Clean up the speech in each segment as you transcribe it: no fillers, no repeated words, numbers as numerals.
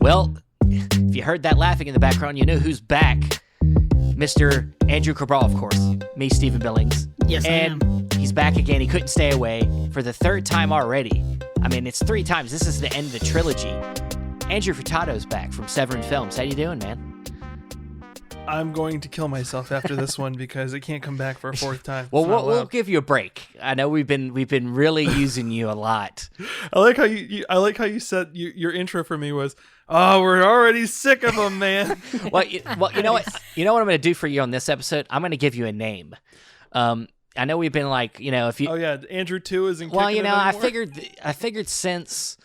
Well, if you heard that laughing in the background, you know who's back. Mr. Andrew Cabral, of course. Me, Stephen Billings. Yes, I am. He's back again. He couldn't stay away for the third time already. I mean, it's 3 times. This is the end of the trilogy. Andrew Furtado's back from Severin Films. How you doing, man? I'm going to kill myself after this one because it can't come back for a 4th time. Well, we'll give you a break. I know we've been really using you a lot. I like how you said your intro for me was, "Oh, we're already sick of him, man." well, you know what? You know what I'm going to do for you on this episode? I'm going to give you a name. I know we've been like, if you. Oh yeah, Andrew 2 isn't. Well, kicking it I anymore? figured since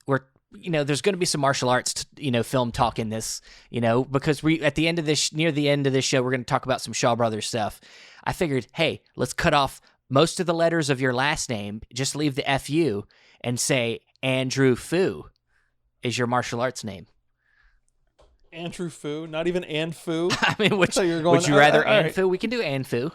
we're. There's going to be some martial arts, film talk in this, because near the end of this show, we're going to talk about some Shaw Brothers stuff. I figured, hey, let's cut off most of the letters of your last name, just leave the FU, and say Andrew Fu is your martial arts name. Andrew Fu, not even And Fu. I mean, would you rather And Fu? We can do And Fu.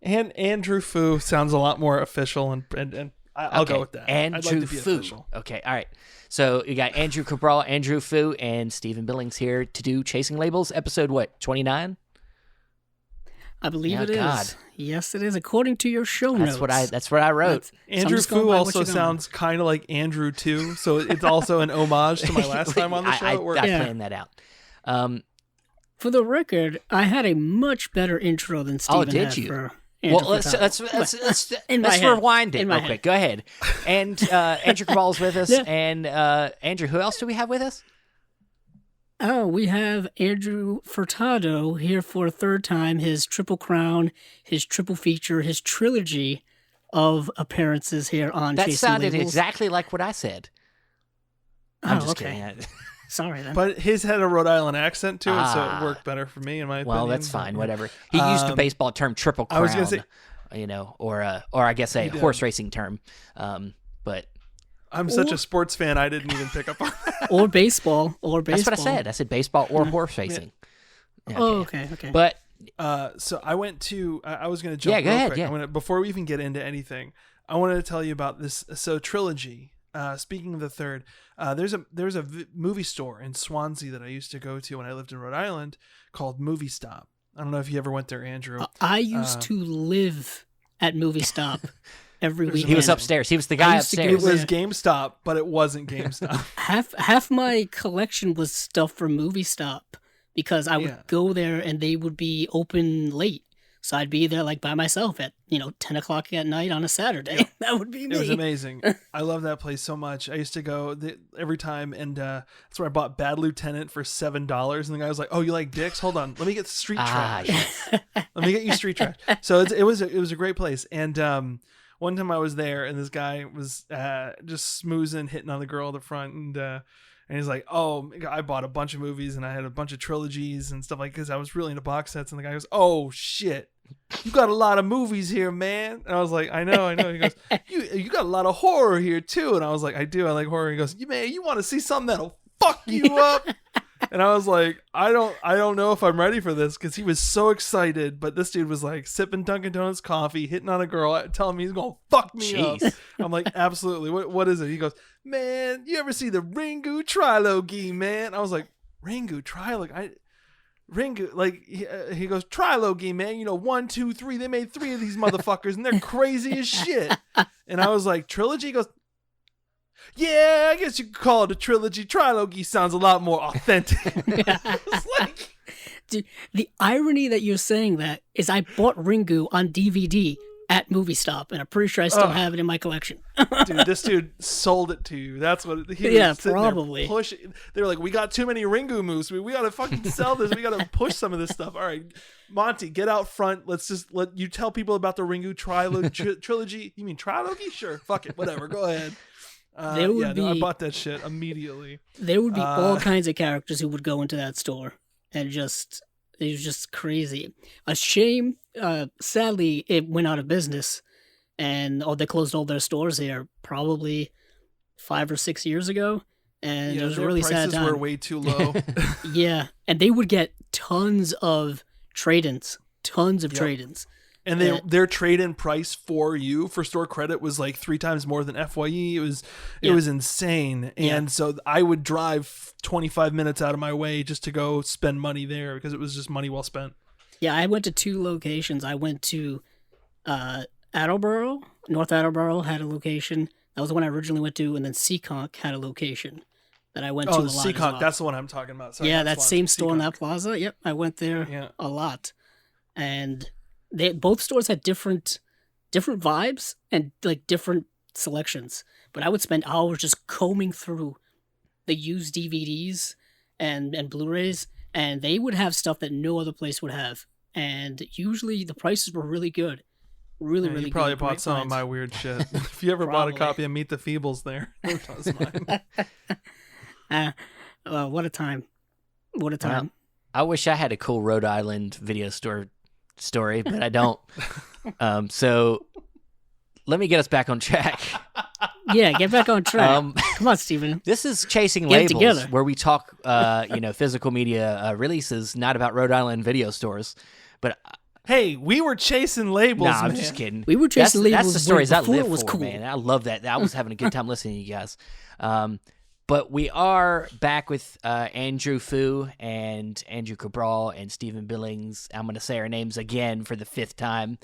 And Andrew Fu sounds a lot more official, and I'll go with that. Andrew I'd like to be Fu. official. Okay, all right. So you got Andrew Cabral, Andrew Fu, and Stephen Billings here to do Chasing Labels, episode 29? I believe it is. Yes, it is. According to your show notes. That's what I wrote. Andrew Fu also sounds kind of like Andrew too, so it's also an homage to my last time on the show. I planned that out. For the record, I had a much better intro than Stephen had. Did you? For Andrew let's rewind it real quick. Go ahead. And Andrew Cabral is with us. Yeah. And Andrew, who else do we have with us? Oh, we have Andrew Furtado here for a 3rd time. His triple crown, his triple feature, his trilogy of appearances here on Chasing Labels. That sounded exactly like what I said. I'm just kidding. Sorry, then. But his had a Rhode Island accent to it, so it worked better for me, in my opinion. Well, that's fine. Whatever. He used the baseball term "triple crown," I was gonna say, or I guess a horse racing term. But I'm such a sports fan, I didn't even pick up on that. Or baseball. That's what I said. I said baseball or horse racing. Yeah. Okay. But so I went to. I was going to jump. Yeah, go ahead. Quick. Yeah. Before we even get into anything, I wanted to tell you about this. So trilogy. Speaking of the third, there's a movie store in Swansea that I used to go to when I lived in Rhode Island called Movie Stop. I don't know if you ever went there, Andrew. I used to live at Movie Stop every weekend. He was upstairs. He was the guy upstairs. It was GameStop, but it wasn't GameStop. half my collection was stuff from Movie Stop because I would go there and they would be open late. So I'd be there like by myself at 10 o'clock at night on a Saturday. Yep. That would be me. It was amazing. I love that place so much. I used to go every time, and that's where I bought Bad Lieutenant for $7. And the guy was like, "Oh, you like dicks? Hold on, let me get Street Trash. Let me get you Street Trash." So it was a great place. And one time I was there, and this guy was just smoozing, hitting on the girl at the front, and he's like, "Oh, I bought a bunch of movies and I had a bunch of trilogies and stuff like this. I was really into box sets." And the guy goes, "Oh shit, you got a lot of movies here, man." And I was like, I know. He goes, you got a lot of horror here too. And I was like, I do. I like horror. He goes, "Man, you want to see something that'll fuck you up?" And I was like, I don't know if I'm ready for this, because he was so excited. But this dude was like sipping Dunkin' Donuts coffee, hitting on a girl, telling me he's gonna fuck me up. I'm like, absolutely. What is it? He goes, "Man, you ever see the Ringu Trilogy, man?" I was like, Ringu Trilogy? Ringu, like, he goes, "Trilogy, man. 1, 2, 3. They made 3 of these motherfuckers, and they're crazy as shit." And I was like, "Trilogy?" He goes, "Yeah, I guess you could call it a trilogy. Trilogy sounds a lot more authentic." It's like, dude, the irony that you're saying that is I bought Ringu on DVD at Movie Stop, and I'm pretty sure I still have it in my collection. Dude, this dude sold it to you. That's what he was probably. They were like, "We got too many Ringu moves. We got to fucking sell this. We got to push some of this stuff. All right, Monty, get out front. Let's just let you tell people about the Ringu trilogy. You mean trilogy? Sure. Fuck it. Whatever. Go ahead." I bought that shit immediately. There would be all kinds of characters who would go into that store, and it was just crazy. A shame. Sadly, it went out of business, and they closed all their stores here probably 5 or 6 years ago, and it was a really sad time. Prices were way too low. Yeah, and they would get tons of trade-ins, trade-ins. And their trade-in price for you for store credit was like 3 times more than FYE. It was insane. And so I would drive 25 minutes out of my way just to go spend money there because it was just money well spent. Yeah, I went to 2 locations. I went to Attleboro. North Attleboro had a location. That was the one I originally went to, and then Seekonk had a location that I went to a lot. Seekonk, as well. that's the one I'm talking about. Sorry, yeah, that same store Seekonk. in that plaza. Yep, I went there a lot. And both stores had different vibes and like different selections. But I would spend hours just combing through the used DVDs and Blu-rays, and they would have stuff that no other place would have. And usually the prices were really good. Really good. You probably bought some of my weird shit. If you ever bought a copy of Meet the Feebles there, that was mine. What a time. What a time. Well, I wish I had a cool Rhode Island video store story, but I don't. So let me get us back on track. Yeah, get back on track. Come on, Steven. This is Chasing Get it Labels, together. where we talk, physical media releases, not about Rhode Island video stores. But Hey, we were chasing labels, nah, I'm man. just kidding. We were chasing labels That's the stories I before live it was for, cool. man. I love that. I was having a good time listening to you guys. But we are back with Andrew Fu and Andrew Cabral and Stephen Billings. I'm going to say our names again for the 5th time,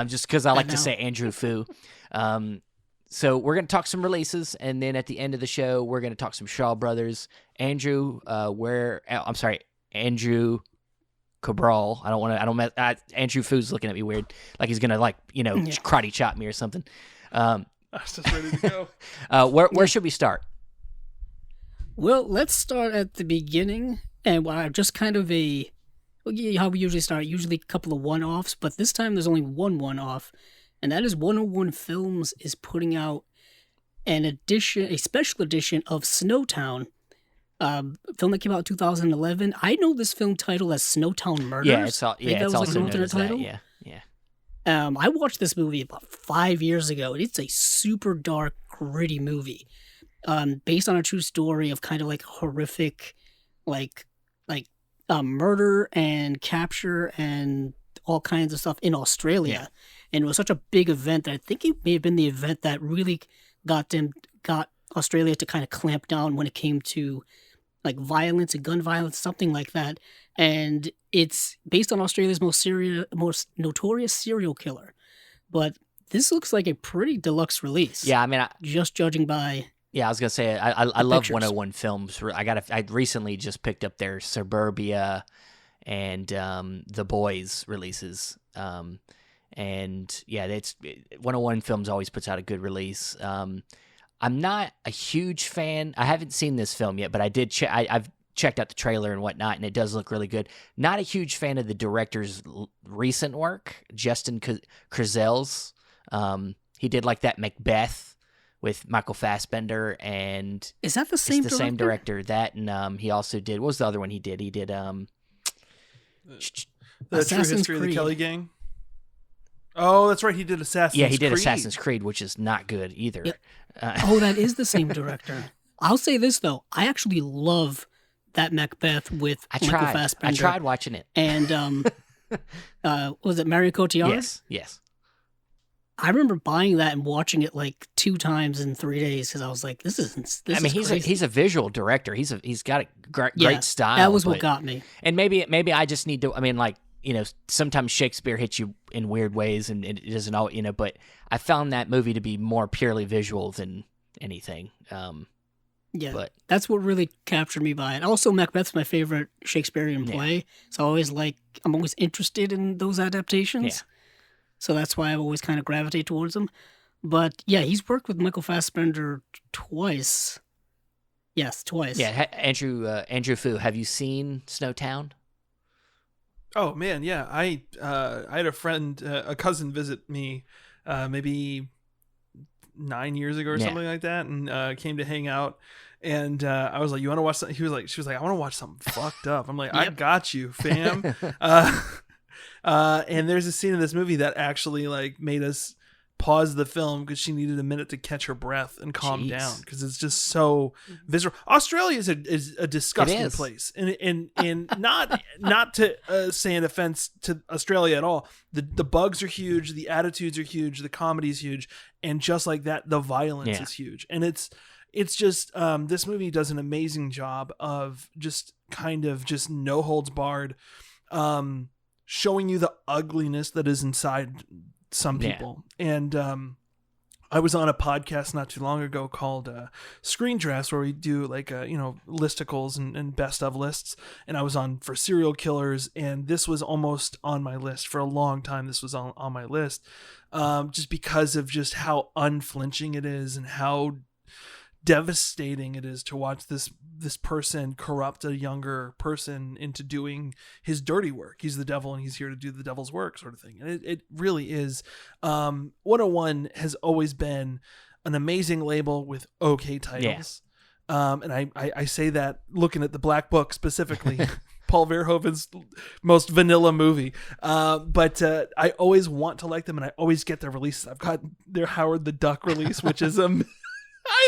just because I like to say Andrew Fu. So we're going to talk some releases, and then at the end of the show, we're going to talk some Shaw Brothers. Andrew, Andrew Cabral. Andrew Fu's looking at me weird, like he's going to karate chop me or something. I was just ready to go. Where should we start? Well, let's start at the beginning, and just kind of how we usually start, usually a couple of one-offs, but this time there's only one-off, and that is 101 Films is putting out a special edition of Snowtown, film that came out in 2011. I know this film title as Snowtown Murders. Yeah, it's also known as that. Yeah. I watched this movie about 5 years ago, and it's a super dark, gritty movie. Based on a true story of kind of like horrific, murder and capture and all kinds of stuff in Australia. Yeah. And it was such a big event that I think it may have been the event that really got Australia to kind of clamp down when it came to like violence and gun violence, something like that. And it's based on Australia's most notorious serial killer. But this looks like a pretty deluxe release. Yeah, I mean, just judging by. Yeah, I was gonna say I love pictures. 101 Films. I recently just picked up their Suburbia and The Boys releases. And yeah, 101 Films always puts out a good release. I'm not a huge fan. I haven't seen this film yet, but I did. I've checked out the trailer and whatnot, and it does look really good. Not a huge fan of the director's recent work, Justin Kurzel's. He did like that Macbeth with Michael Fassbender, and is that the same? It's the same director. That, and he also did. What was the other one he did? He did the Assassin's True History of the Creed. Kelly Gang. Oh, that's right. He did Assassin's Creed. Yeah, he did Assassin's Creed, which is not good either. Yeah. That is the same director. I'll say this though, I actually love that Macbeth with Michael Fassbender. I tried watching it. And was it Marion Cotillard? Yes. I remember buying that and watching it like 2 times in 3 days because I was like, "This is he's a visual director. He's got a great style. That was what got me. And maybe I just need to. I mean, like, sometimes Shakespeare hits you in weird ways, and it doesn't all. But I found that movie to be more purely visual than anything. Yeah, but that's what really captured me by it. Also, Macbeth's my favorite Shakespearean play, so I'm always interested in those adaptations. Yeah. So that's why I always kind of gravitate towards them. But yeah, he's worked with Michael Fassbender twice. Yes, twice. Yeah, Andrew Fu, have you seen Snowtown? Oh man, yeah. I had a cousin visit me maybe 9 years ago or something like that, and came to hang out. And I was like, "You want to watch something?" She was like, "I want to watch something fucked up." I'm like, "I got you, fam." And there's a scene in this movie that actually like made us paused the film because she needed a minute to catch her breath and calm Jeez. down, because it's just so visceral. Australia is a disgusting It is. place, and not to say an offense to Australia at all. The bugs are huge, the attitudes are huge, the comedy is huge, and just like that, the violence is huge. And it's just this movie does an amazing job of just kind of just no holds barred, showing you the ugliness that is inside some people. And I was on a podcast not too long ago called Screen Drafts, where we do like listicles and best of lists, and I was on for serial killers, and this was almost on my list for a long time. This was on my list just because of just how unflinching it is and how devastating it is to watch this person corrupt a younger person into doing his dirty work. He's the devil and he's here to do the devil's work, sort of thing. And it really is. 101 has always been an amazing label with okay titles. And I say that looking at the Black Book specifically, Paul Verhoeven's most vanilla movie. But I always want to like them, and I always get their releases. I've got their Howard the Duck release, which is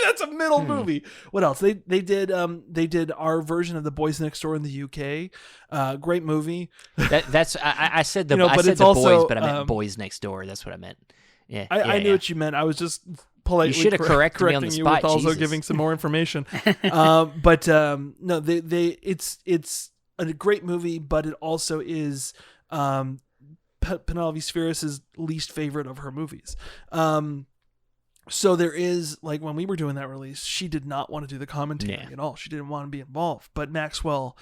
that's a middle movie. What else? They did our version of The Boys Next Door in the UK. Great movie. I said the but I said it's the also, boys, but I meant Boys Next Door. That's what I meant. I knew what you meant. I was just politely You should have corrected me on the correcting you spot, with also Jesus. giving some more information. No, it's a great movie, but it also is Penelope Spheeris's least favorite of her movies. So there is, like, when we were doing that release, she did not want to do the commentary at all. She didn't want to be involved. But Maxwell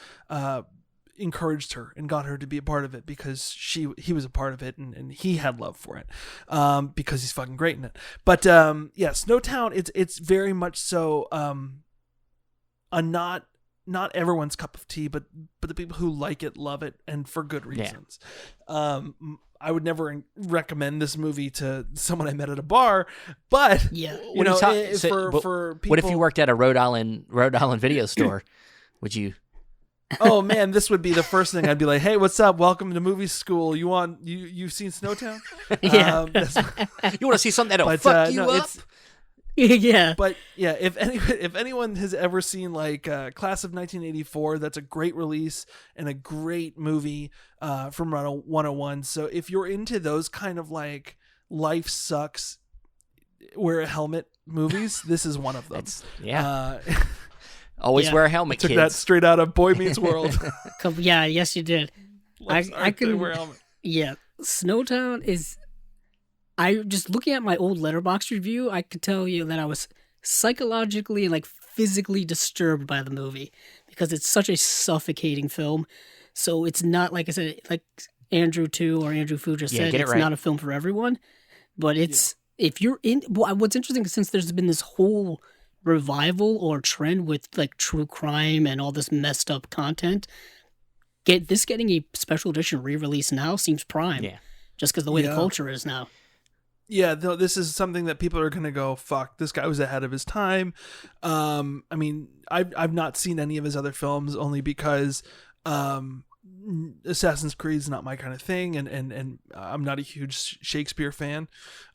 encouraged her and got her to be a part of it because he was a part of it, and he had love for it because he's fucking great in it. But Snowtown, it's very much so a not everyone's cup of tea, but the people who like it love it, and for good reasons. I would never recommend this movie to someone I met at a bar, but for people. What if you worked at a Rhode Island video store? Would you? Oh man, this would be the first thing I'd be like, "Hey, what's up? Welcome to movie school. You've seen Snowtown? Yeah. You want to see something that'll fuck you up?" Yeah. But yeah, if anyone has ever seen like Class of 1984, that's a great release and a great movie from 101. So if you're into those kind of like life sucks, wear a helmet movies, this is one of them. Always wear a helmet, took kids. that straight out of Boy Meets World. Yeah, yes you did. I can wear a helmet. Yeah, Snowtown is. I just looking at my old Letterboxd review, I could tell you that I was psychologically and like physically disturbed by the movie because it's such a suffocating film. So it's not, like I said, like Andrew Fu just said, it's not a film for everyone. But it's if you're in. What's interesting is since there's been this whole revival or trend with like true crime and all this messed up content, getting a special edition re-release now seems prime. Yeah, just because the way the culture is now. Yeah, this is something that people are going to go, fuck, this guy was ahead of his time. I mean, I've not seen any of his other films only because Assassin's Creed is not my kind of thing, and I'm not a huge Shakespeare fan.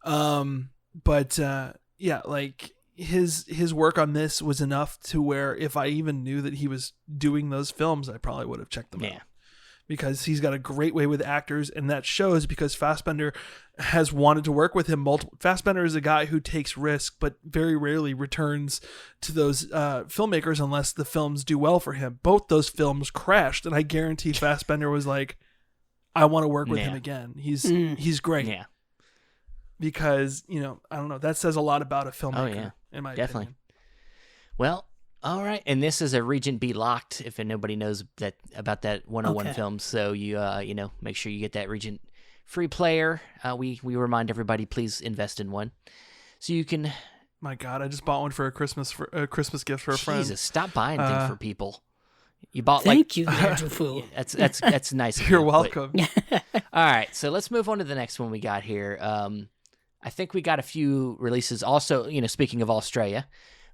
But like his work on this was enough to where if I even knew that he was doing those films, I probably would have checked them out. Because he's got a great way with actors, and that shows because Fassbender has wanted to work with him multiple. Fassbender is a guy who takes risk, but very rarely returns to those filmmakers unless the films do well for him. Both those films crashed, and I guarantee Fassbender was like, "I want to work with him again. He's great." Yeah, because I don't know. That says a lot about a filmmaker. In my opinion. Well. All right, and this is a Regent B Locked. If nobody knows about that 101 film, so you make sure you get that Regent free player. We remind everybody, please invest in one, so you can. My God, I just bought one for a Christmas gift for a friend. Jesus, stop buying things for people. You bought Thank you, Andrew Fu. That's nice. You're welcome. All right, so let's move on to the next one we got here. I think we got a few releases. Also, speaking of Australia.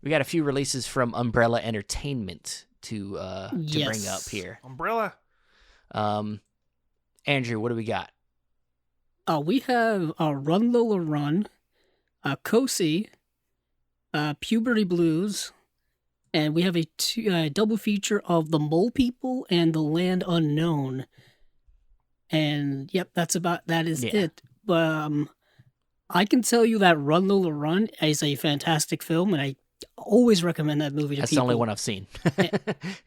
We got a few releases from Umbrella Entertainment to bring up here. Umbrella. Andrew, what do we got? We have Run Lola Run, Cosi, Puberty Blues, and we have a double feature of The Mole People and The Land Unknown. And yep, that is it. I can tell you that Run Lola Run is a fantastic film, and I always recommend that movie to That's people. the only one I've seen.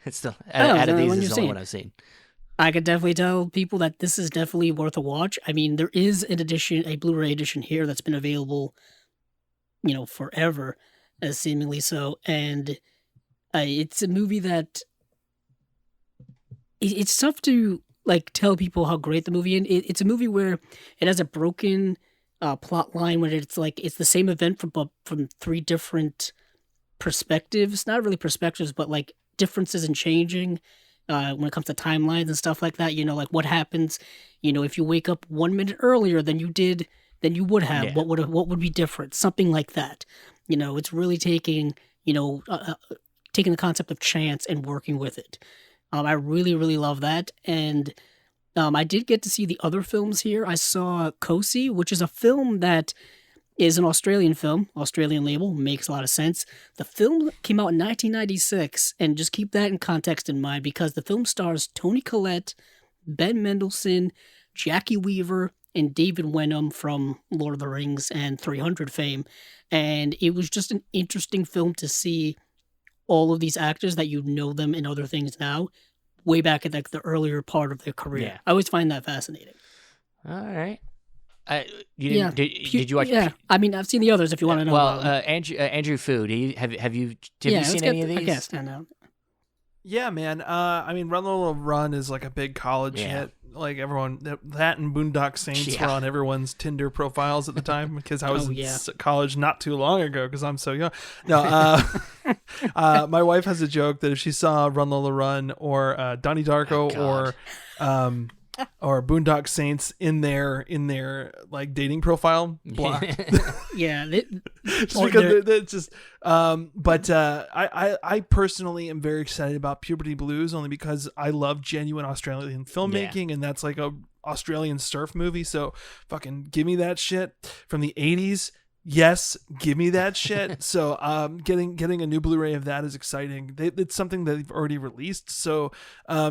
It's the Oh, out of the these one is you've the only seen. one I've seen. I could definitely tell people that this is definitely worth a watch. I mean, there is an edition, a Blu-ray edition here that's been available, forever, seemingly so. And it's a movie that it's tough to tell people how great the movie is. It's a movie where it has a broken plot line where it's the same event from three different perspectives. Not really perspectives, but differences in changing. When it comes to timelines and stuff like that, what happens, if you wake up 1 minute earlier than you would have, Yeah. what would be different? Something like that. It's really taking the concept of chance and working with it. I really, really love that. And I did get to see the other films here. I saw Cosi, which is a film that is an Australian film, Australian label, makes a lot of sense. The film came out in 1996, and just keep that in context in mind because the film stars Toni Collette, Ben Mendelsohn, Jackie Weaver, and David Wenham from Lord of the Rings and 300 fame. And it was just an interesting film to see all of these actors that you know them in other things now, way back at the earlier part of their career. Yeah. I always find that fascinating. All right. Did you watch? Yeah, I mean, I've seen the others. If you want to know. Well, about them. Andrew Fu. Have you seen any of these? I guess stand out. Yeah, man. I mean, Run Lola Run is like a big college hit. Like everyone, that and Boondock Saints were on everyone's Tinder profiles at the time because I was in college not too long ago because I'm so young. No, my wife has a joke that if she saw Run Lola Run or Donnie Darko or Boondock Saints in their dating profile, blocked. Yeah, just because it's just. I personally am very excited about Puberty Blues only because I love genuine Australian filmmaking, and that's like a Australian surf movie. So fucking give me that shit from the 80s. Yes, give me that shit. So getting a new Blu-ray of that is exciting. It's something that they've already released. So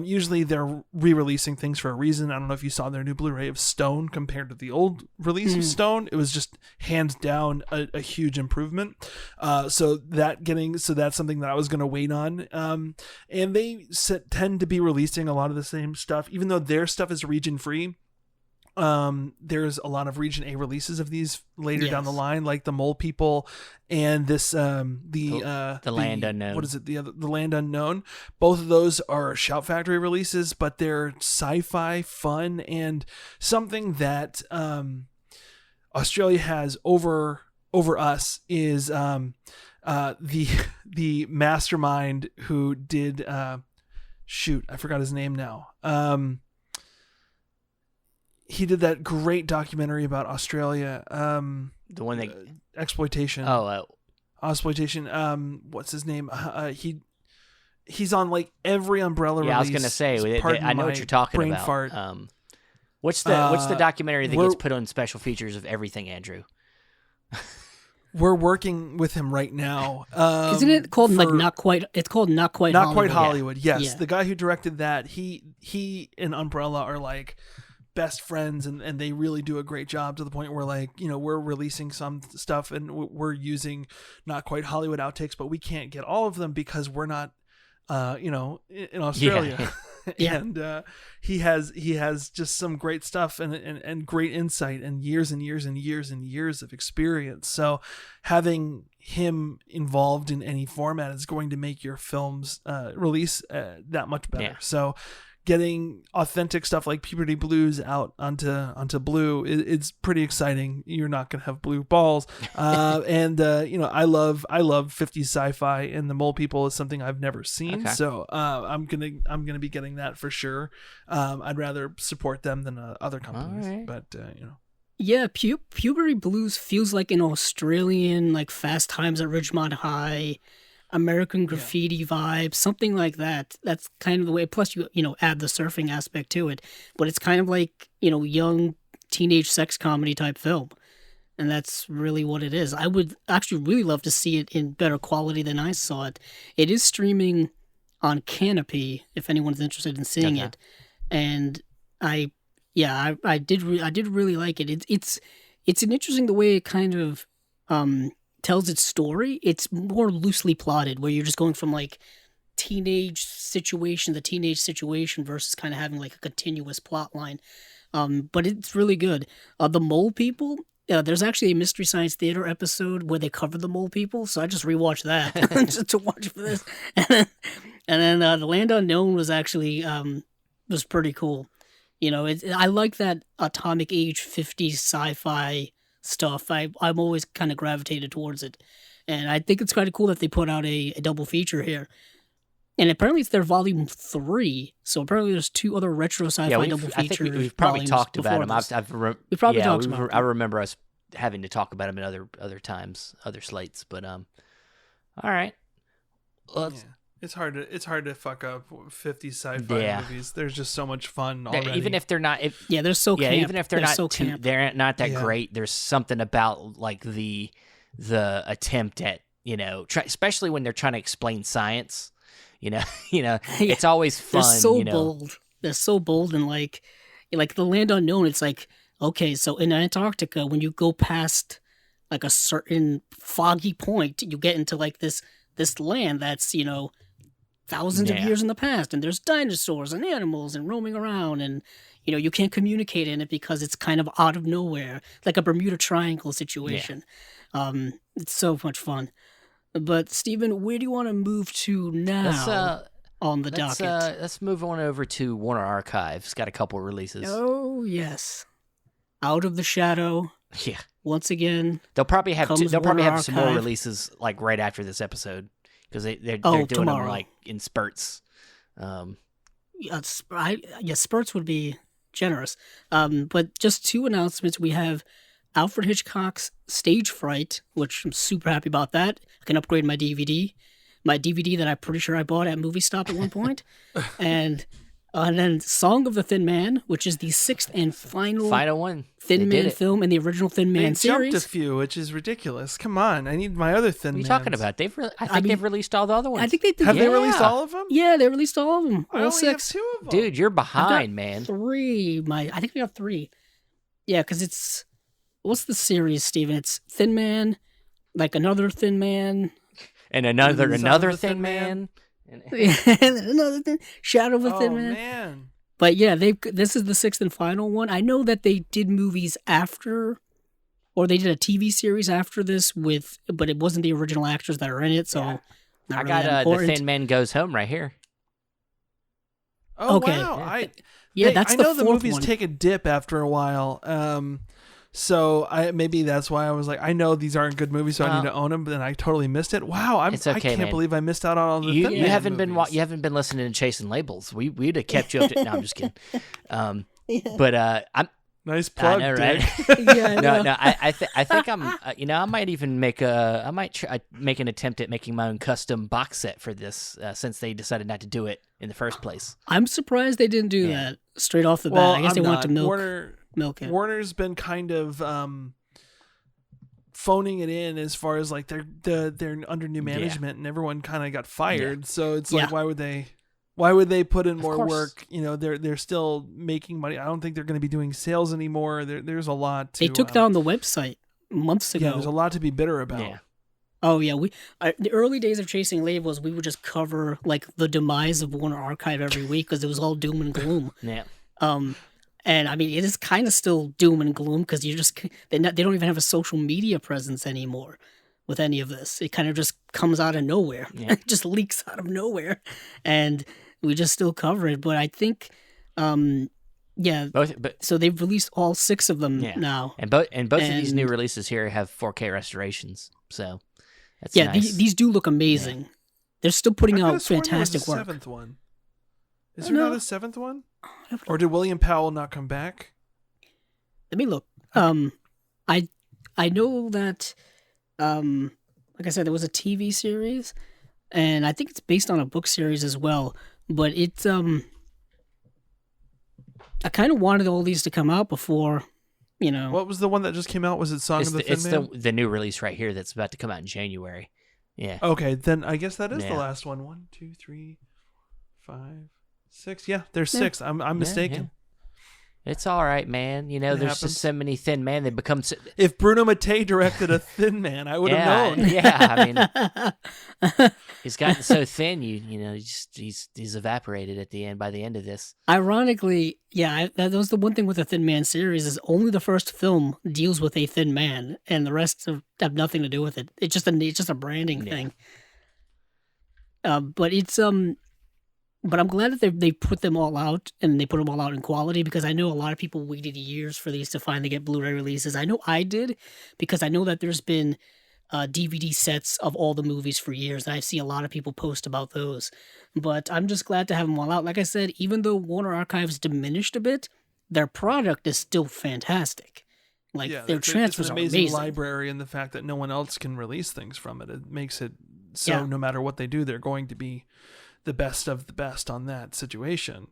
usually they're re-releasing things for a reason. I don't know if you saw their new Blu-ray of Stone compared to the old release of Stone. It was just hands down a huge improvement. So that's something that I was going to wait on. And they tend to be releasing a lot of the same stuff, even though their stuff is region free. There's a lot of region A releases of these later down the line, like the Mole People and this the Land Unknown. What is it? The Land Unknown. Both of those are Shout Factory releases, but they're sci-fi, fun, and something that Australia has over us is the mastermind who did shoot, I forgot his name now. He did that great documentary about Australia. The one that exploitation. Exploitation. What's his name? He's on like every Umbrella release. I was gonna say. I know what you're talking about. Fart. What's the documentary that gets put on special features of everything, Andrew? We're working with him right now. Isn't it called Not Quite? It's called Not Quite. Not Hollywood. Quite Hollywood. Yes, Yeah. The guy who directed that. He and Umbrella are like best friends, and they really do a great job to the point where we're releasing some stuff and we're using Not Quite Hollywood outtakes, but we can't get all of them because we're not in Australia. Yeah. And he has just some great stuff and great insight and years and years and years and years of experience. So having him involved in any format is going to make your film's release that much better. So getting authentic stuff like Puberty Blues out onto Blue, it's pretty exciting. You're not gonna have blue balls, and I love 50s sci-fi, and the Mole People is something I've never seen, so I'm gonna be getting that for sure. I'd rather support them than other companies, but Yeah, Puberty Blues feels like an Australian Fast Times at Ridgemont High, American Graffiti vibe, something like that. That's kind of the way. Plus, you add the surfing aspect to it, but it's kind of like young teenage sex comedy type film. and that's really what it is. I would actually really love to see it in better quality than I saw it. It is streaming on Canopy if anyone's interested in seeing it, and I did really like it. It's an interesting the way it kind of tells its story. It's more loosely plotted, where you're just going from like teenage situation to teenage situation versus kind of having like a continuous plot line. But it's really good. The Mole People. There's actually a Mystery Science Theater episode where they cover the Mole People, so I just rewatched that just to watch for this. And then the Land Unknown was actually was pretty cool. You know, I like that atomic age 50s sci-fi stuff. I'm always kind of gravitated towards it, and I think it's kind of cool that they put out a double feature here. And apparently it's their volume 3, so apparently there's 2 other retro sci-fi double features. I think we've probably talked about them. We probably talked about them. I remember us having to talk about them in other times, other slates. But all right. Well, it's hard to fuck up 50 sci-fi movies. There's just so much fun already. Even if they're not, they're so camp. Even if they're not so they're not that great. There's something about like the attempt at especially when they're trying to explain science. It's always fun. They're so bold. They're so bold, and like the Land Unknown. It's like, okay, so in Antarctica, when you go past like a certain foggy point, you get into like this land that's thousands of years in the past, and there's dinosaurs and animals and roaming around, and you can't communicate in it because it's kind of out of nowhere, like a Bermuda Triangle situation. It's so much fun. But Stephen, where do you want to move to now on the docket? Let's move on over to Warner Archive. It's got a couple releases. Oh yes, Out of the Shadow. Yeah. Once again, they'll probably have some more releases like right after this episode because they're doing tomorrow. them like in spurts. Spurts would be generous. But just 2 announcements. We have Alfred Hitchcock's Stage Fright, which I'm super happy about that. I can upgrade my DVD that I'm pretty sure I bought at Movie Stop at one point. and then Song of the Thin Man, which is the 6th and final one. Thin Man film in the original Thin Man series. They jumped a few, which is ridiculous. Come on, I need my other Thin Man. What are you talking about? I think they've released all the other ones. I think they did. Have they released all of them? Yeah, they released all of them. I only 6. have 2 of them. Dude, you're behind, man. 3. I think we got 3. Yeah, because it's... What's the series, Steven? It's Thin Man, like another Thin Man. And another Thin Man. And another Thin... Shadow of a Thin Man. Oh, man. But yeah, this is the 6th and final one. I know that they did movies after, or they did a TV series after this but it wasn't the original actors that are in it, so not I really got that important. The Thin Man Goes Home right here. Oh, okay. wow. I know the movies take a dip after a while. So maybe that's why I was like, I know these aren't good movies, so I need to own them. But then I totally missed it. Wow, it's okay, I can't man. believe I missed out on all the. You haven't been listening to Chasing Labels. We'd have kept you up to. No, I'm just kidding. But I'm. Nice plug, I know, right? No. I think I'm. I might even make make an attempt at making my own custom box set for this, since they decided not to do it in the first place. I'm surprised they didn't do that straight off the bat. I guess they wanted to milk it. Warner's been kind of phoning it in as far as like they're under new management and everyone kind of got fired. So it's like, why would they put in more work? They're still making money. I don't think they're going to be doing sales anymore. There's a lot to... They took down the website months ago. Yeah, there's a lot to be bitter about. Yeah. Oh yeah, the early days of Chasing Labels, we would just cover like the demise of Warner Archive every week because it was all doom and gloom. Yeah. And I mean, it is kind of still doom and gloom because they don't even have a social media presence anymore with any of this. It kind of just comes out of nowhere. Yeah. It just leaks out of nowhere, and we just still cover it. But I think, so they've released all 6 of them now, and both of these new releases here have 4K restorations. So that's nice. These do look amazing. Yeah. They're still putting out fantastic work. 7th one. Is there not a 7th one? Or did William Powell not come back? Let me look. I know that, like I said, there was a TV series, and I think it's based on a book series as well. But it's I kind of wanted all these to come out before You know, What was the one that just came out? Was it Song of the Thin Man? It's the new release right here that's about to come out in January. Yeah. Okay, then I guess that is the Yeah. last one. 1, 2, 3, 5, 6. Yeah, there's 6. I'm mistaken. It's all right, man. You know, It there's happens. just so many Thin Man. They become If Bruno Mattei directed a Thin Man, I would have known. Yeah, I mean, he's gotten so thin. You know, he's evaporated at the end. By the end of this, ironically, yeah, that was the one thing with the Thin Man series is only the first film deals with a thin man, and the rest have nothing to do with it. It's just a branding thing. But I'm glad that they put them all out, and they put them all out in quality, because I know a lot of people waited years for these to finally get Blu-ray releases. I know I did, because I know that there's been DVD sets of all the movies for years, and I see a lot of people post about those. But I'm just glad to have them all out. Like I said, even though Warner Archives diminished a bit, their product is still fantastic. Like, their transfers it's an are amazing amazing. library, and the fact that no one else can release things from it, it makes it so no matter what they do, they're going to be the best of the best on that situation.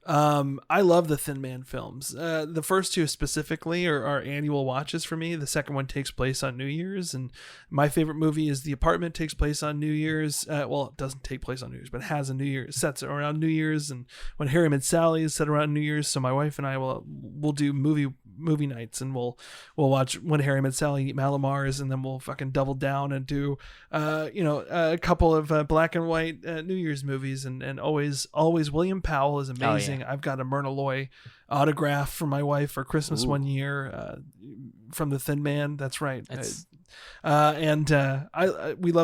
I love the Thin Man films. The first two specifically are annual watches for me. The second one takes place on New Year's, and my favorite movie is The Apartment. Takes place on New Year's. Well, it doesn't take place on New Year's, but it has a New Year's, sets around New Year's, and When Harry Met Sally is set around New Year's. So my wife and I will do movie nights, and we'll watch When Harry Met Sally, eat Malamars, and then we'll fucking double down and do a couple of black and white New Year's movies, and always William Powell is amazing. I've got a Myrna Loy autograph for my wife for Christmas one year from the Thin Man. That's right. We love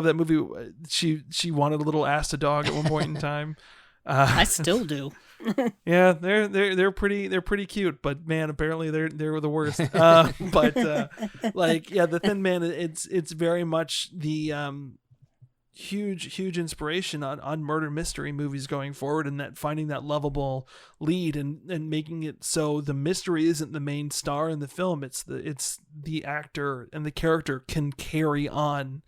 that movie. She wanted a little Asta dog at one point in time. I still do. Yeah, they're pretty cute, but man, apparently they're the worst. The Thin Man, it's very much the huge inspiration on murder mystery movies going forward, and that finding that lovable lead and making it so the mystery isn't the main star in the film. It's the actor and the character can carry on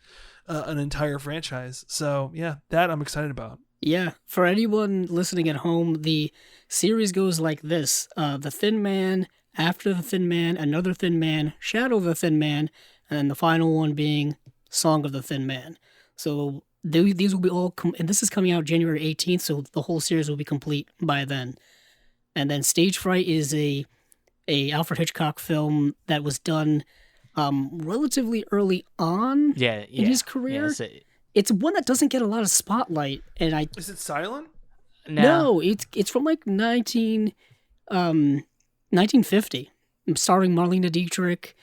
an entire franchise. So yeah, that I'm excited about. Yeah, for anyone listening at home, the series goes like this: The Thin Man, After the Thin Man, Another Thin Man, Shadow of the Thin Man, and then the final one being Song of the Thin Man. So these will be all, and this is coming out January 18th, so the whole series will be complete by then. And then Stage Fright is a Alfred Hitchcock film that was done relatively early on in his career. Yeah, it's one that doesn't get a lot of spotlight, and Is it silent? No, it's from like 1950, starring Marlene Dietrich,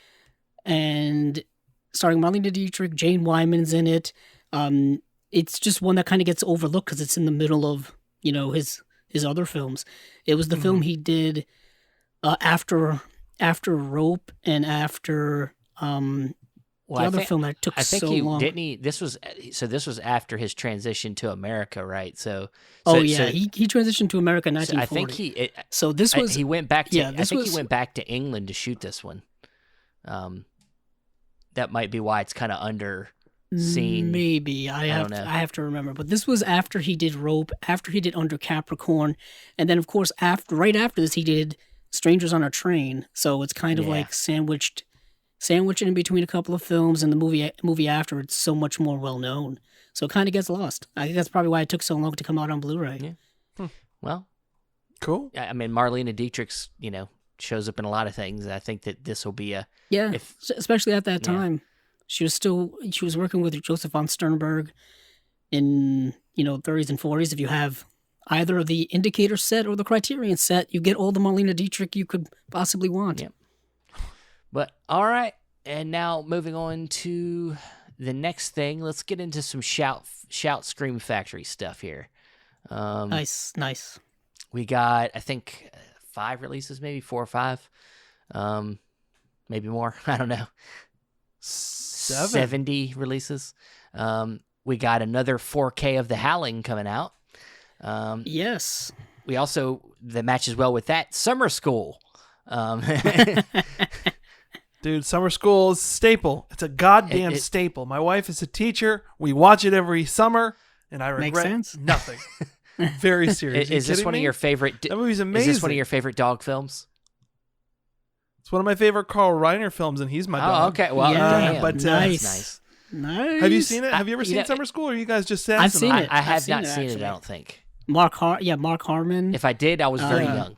Jane Wyman's in it. It's just one that kind of gets overlooked because it's in the middle of his other films. It was the film he did after Rope and after the other film that took so long. Didn't he? This was after his transition to America, right? He transitioned to America in 1940. So he went back to he went back to England to shoot this one. That might be why it's kind of under seen. Maybe I have to remember, but this was after he did Rope, after he did Under Capricorn, and then of course right after this he did Strangers on a Train. So it's kind of like sandwiched in between a couple of films, and the movie after it's so much more well known. So it kind of gets lost. I think that's probably why it took so long to come out on Blu-ray. Yeah. Well, cool. I mean, Marlene Dietrich's shows up in a lot of things. I think that this will be especially at that time. She was working with Joseph von Sternberg in 30s and 40s. If you have either the Indicator set or the Criterion set, you get all the Marlene Dietrich you could possibly want. Yep. But all right, and now moving on to the next thing, let's get into some shout Scream Factory stuff here. Nice. We got, I think, 5 releases, maybe 4 or 5, maybe more. I don't know. 70 releases. We got another 4K of The Howling coming out. Yes. We also, that matches well with that, Summer School. Dude, Summer School is a staple. It's a goddamn staple. My wife is a teacher. We watch it every summer, and I regret nothing. Very serious. Is this one of your favorite? That movie's amazing. Is this one of your favorite dog films? It's one of my favorite Carl Reiner films, and he's my Oh, dog. okay. Well, Yeah, damn. but, nice. That's nice. Nice. Have you seen it? Have you ever you seen know, Summer School, or are you guys just sassing I've seen on it. I have I've seen not it, seen it, actually. I don't think. Mark Harmon. If I did, I was very Yeah. young.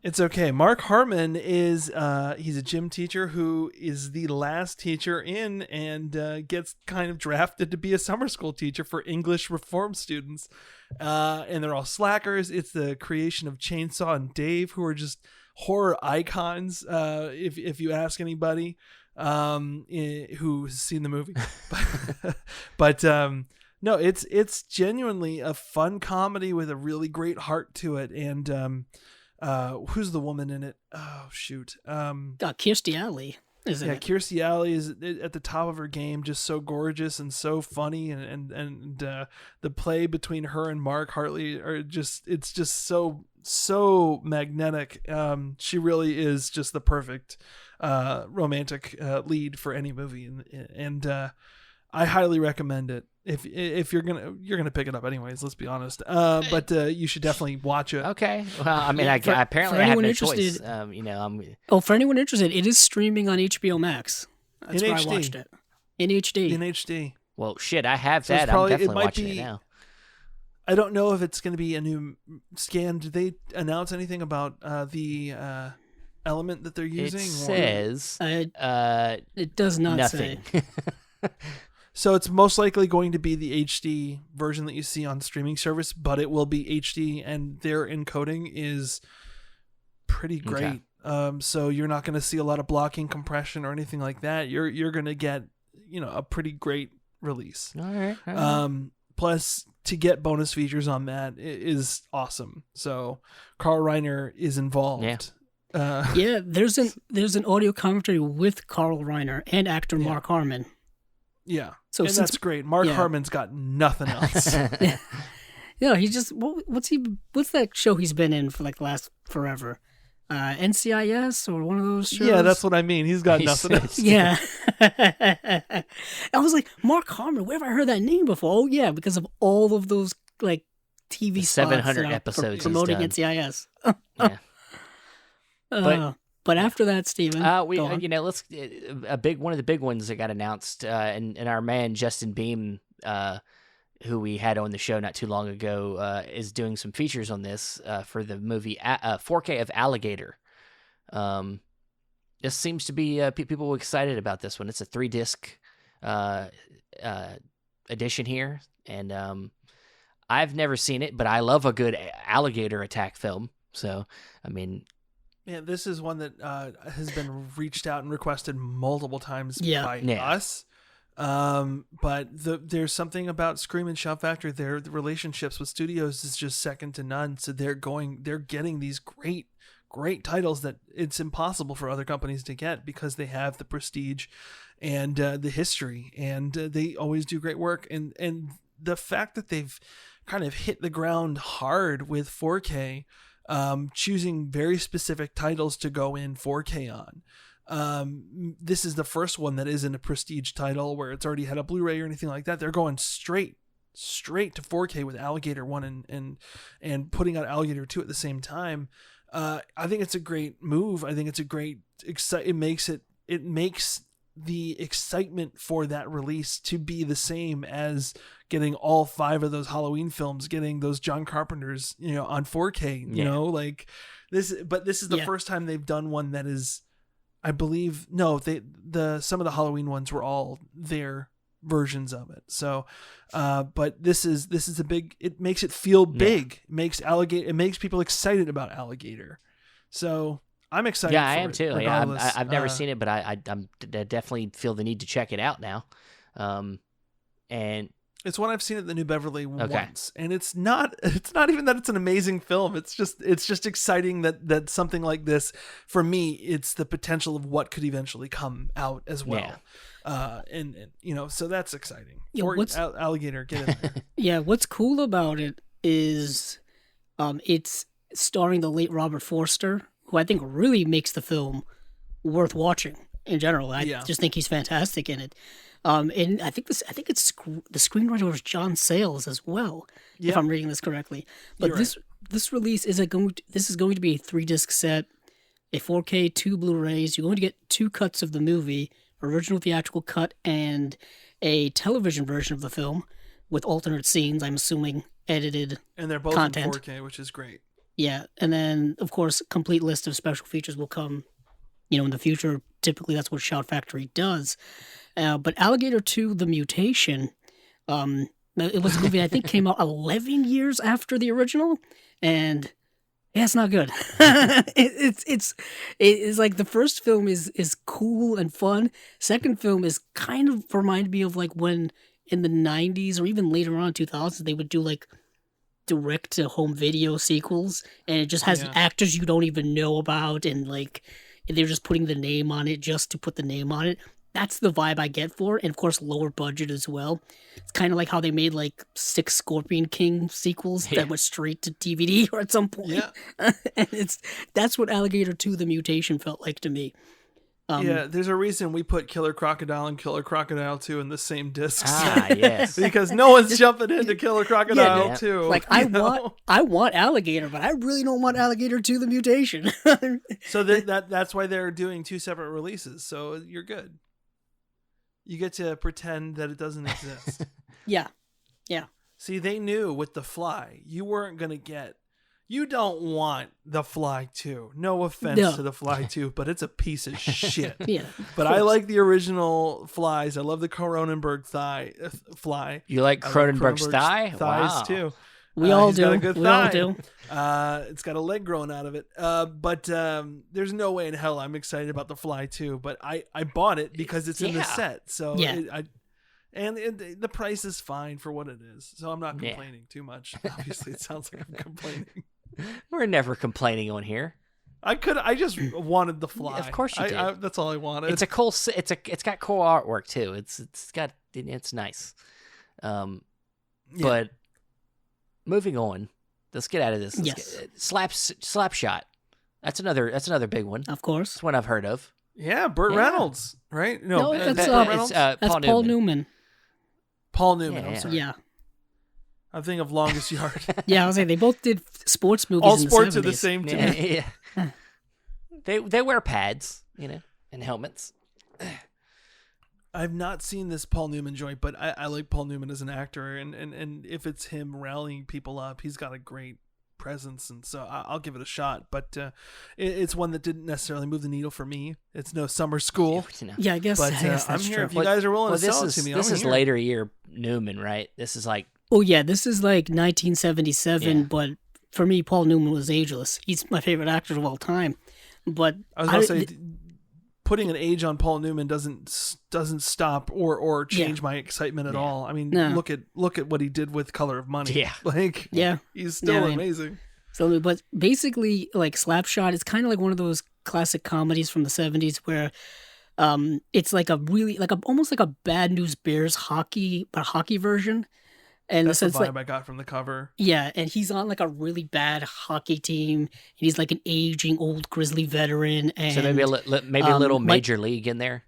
It's okay. Mark Harmon is he's a gym teacher who is the last teacher in and gets kind of drafted to be a summer school teacher for English reform students. And they're all slackers. It's the creation of Chainsaw and Dave, who are just horror icons, if you ask anybody who's seen the movie. but no, it's genuinely a fun comedy with a really great heart to it. And who's the woman in it? Oh shoot. Kirstie Alley, isn't it? Kirstie Alley is at the top of her game, just so gorgeous and so funny, and the play between her and Mark Hartley it's just so magnetic. She really is just the perfect romantic lead for any movie, and I highly recommend it. If you're gonna pick it up anyways, let's be honest. But you should definitely watch it. Okay. Well, I mean, For apparently I have anyone no interested- choice. For anyone interested, it is streaming on HBO Max. That's In where HD. I watched it. In HD. In HD. Well, shit, I have So it's that. probably- I'm it definitely might watching be- it now. I don't know if it's going to be a new scan. Did they announce anything about the element that they're using? It says It does not nothing. say. So it's most likely going to be the HD version that you see on streaming service, but it will be HD, and their encoding is pretty great. So you're not going to see a lot of blocking, compression, or anything like that. You're going to get a pretty great release. All right. Plus, to get bonus features on that is awesome. So Carl Reiner is involved. Yeah. Yeah, there's an audio commentary with Carl Reiner and actor Mark Harmon. Yeah. So and that's great. Mark Harmon's got nothing else. Yeah, he just what's that show he's been in for like the last forever? NCIS or one of those shows? Yeah, that's what I mean. He's got nothing else. Yeah. I was like, Mark Harmon, where have I heard that name before? Oh yeah, because of all of those like TV spots 700 that are episodes he's promoting done. NCIS. Yeah. But after that, Steven, go on. let's one of the big ones that got announced, and our man Justin Beam, who we had on the show not too long ago, is doing some features on this for the movie 4K of Alligator. This seems to be people excited about this one. It's a 3-disc edition here, and I've never seen it, but I love a good alligator attack film. So, I mean. Yeah, this is one that has been reached out and requested multiple times by us. But there's something about Scream and Shout Factory. The relationships with studios is just second to none. So they're getting these great titles that it's impossible for other companies to get because they have the prestige and the history, and they always do great work. And the fact that they've kind of hit the ground hard with 4K. Choosing very specific titles to go in 4K on. This is the first one that isn't a prestige title where it's already had a Blu-ray or anything like that. They're going straight to 4K with Alligator 1 and putting out Alligator 2 at the same time. I think it's a great move. I think it's a great it makes the excitement for that release to be the same as getting all 5 of those Halloween films, getting those John Carpenter's, on 4K, like this. But this is the first time they've done one that is, I believe, some of the Halloween ones were all their versions of it. So, but this is a big. It makes it feel big. It makes people excited about Alligator. So. I'm excited. Yeah, I am too. Regardless. Yeah, I've never seen it, but I definitely feel the need to check it out now. And it's one I've seen at the New Beverly once, and it's not even that it's an amazing film. It's just exciting that something like this, for me, it's the potential of what could eventually come out as well. Yeah. And so that's exciting. Yeah, Alligator, get in there. Yeah, what's cool about it is, it's starring the late Robert Forster, who I think really makes the film worth watching in general. I just think he's fantastic in it. And I think it's the screenwriter was John Sayles as well, if I'm reading this correctly. But this release is going to be a 3-disc set. a 4K, 2 Blu-rays. You're going to get 2 cuts of the movie, original theatrical cut and a television version of the film with alternate scenes, I'm assuming edited And they're both content. in 4K, which is great. Yeah, and then, of course, a complete list of special features will come, in the future. Typically, that's what Shout Factory does. But Alligator 2, The Mutation, it was a movie I think came out 11 years after the original, and yeah, it's not good. It's like the first film is cool and fun. Second film is kind of reminded me of like when in the 90s or even later on 2000s they would do like direct to home video sequels, and it just has actors you don't even know about, and like they're just putting the name on it just to put the name on it. That's the vibe I get for it, and of course lower budget as well. It's kind of like how they made like 6 Scorpion King sequels that went straight to DVD or at some point. Yeah. And that's what Alligator 2: The Mutation felt like to me. There's a reason we put Killer Crocodile and Killer Crocodile 2 in the same discs. Yes. Because no one's jumping into Killer Crocodile 2. Like I want Alligator, but I really don't want Alligator 2: The Mutation. So that's why they're doing 2 separate releases. So you're good. You get to pretend that it doesn't exist. Yeah. See, they knew with The Fly, you weren't going to get. You don't want The Fly 2. No offense to The Fly 2, but it's a piece of shit. Yeah. But I like the original Flies. I love the Cronenberg Fly. You like Cronenberg's thigh? Thighs Wow. too. We all He's do. got a good We thigh. all do. It's got a leg growing out of it. But there's no way in hell I'm excited about The Fly 2. But I bought it because it's in the set. So the price is fine for what it is. So I'm not complaining too much. Obviously, it sounds like I'm complaining. We're never complaining on here. I just wanted The Fly. Of course you did. That's all I wanted. It's a cool. It's got cool artwork too. It's nice. But moving on, let's get out of this. Slapshot. That's another big one. Of course. It's one I've heard of. Yeah, Burt Reynolds, right? No, that's Reynolds. Paul Newman. Paul Newman. I'm sorry. Yeah. I'm thinking of Longest Yard. Yeah, I was saying they both did sports movies. All in sports the 70s. are the same to me. Yeah. They wear pads, and helmets. I've not seen this Paul Newman joint, but I like Paul Newman as an actor, and if it's him rallying people up, he's got a great presence, and so I'll give it a shot. But it's one that didn't necessarily move the needle for me. It's no Summer School. Yeah, I guess. But that's I'm here true. if you guys are willing to this sell is, it to me. This is later year Newman, right? This is like. Oh yeah, this is like 1977, but for me, Paul Newman was ageless. He's my favorite actor of all time. But I was going to say, putting an age on Paul Newman doesn't stop or change my excitement at all. I mean, look at what he did with Color of Money. Yeah, he's still amazing. So, but basically, like Slapshot, it's kind of like one of those classic comedies from the 70s where it's like almost like a Bad News Bears hockey version. And that's the vibe I got from the cover. Yeah, and he's on like a really bad hockey team, and he's like an aging old grizzly veteran. And so maybe a little major league in there.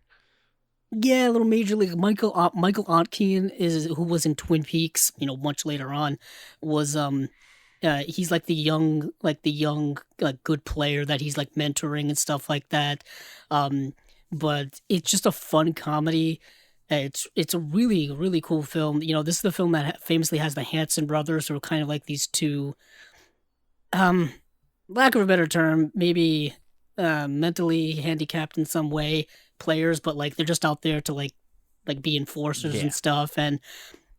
Yeah, a little major league. Michael Ontkean who was in Twin Peaks. Much later on, was he's like the young good player that he's like mentoring and stuff like that. But it's just a fun comedy. It's a really, really cool film. This is the film that famously has the Hanson brothers, who are kind of like these two, lack of a better term, maybe mentally handicapped in some way players, but like they're just out there to like be enforcers and stuff. And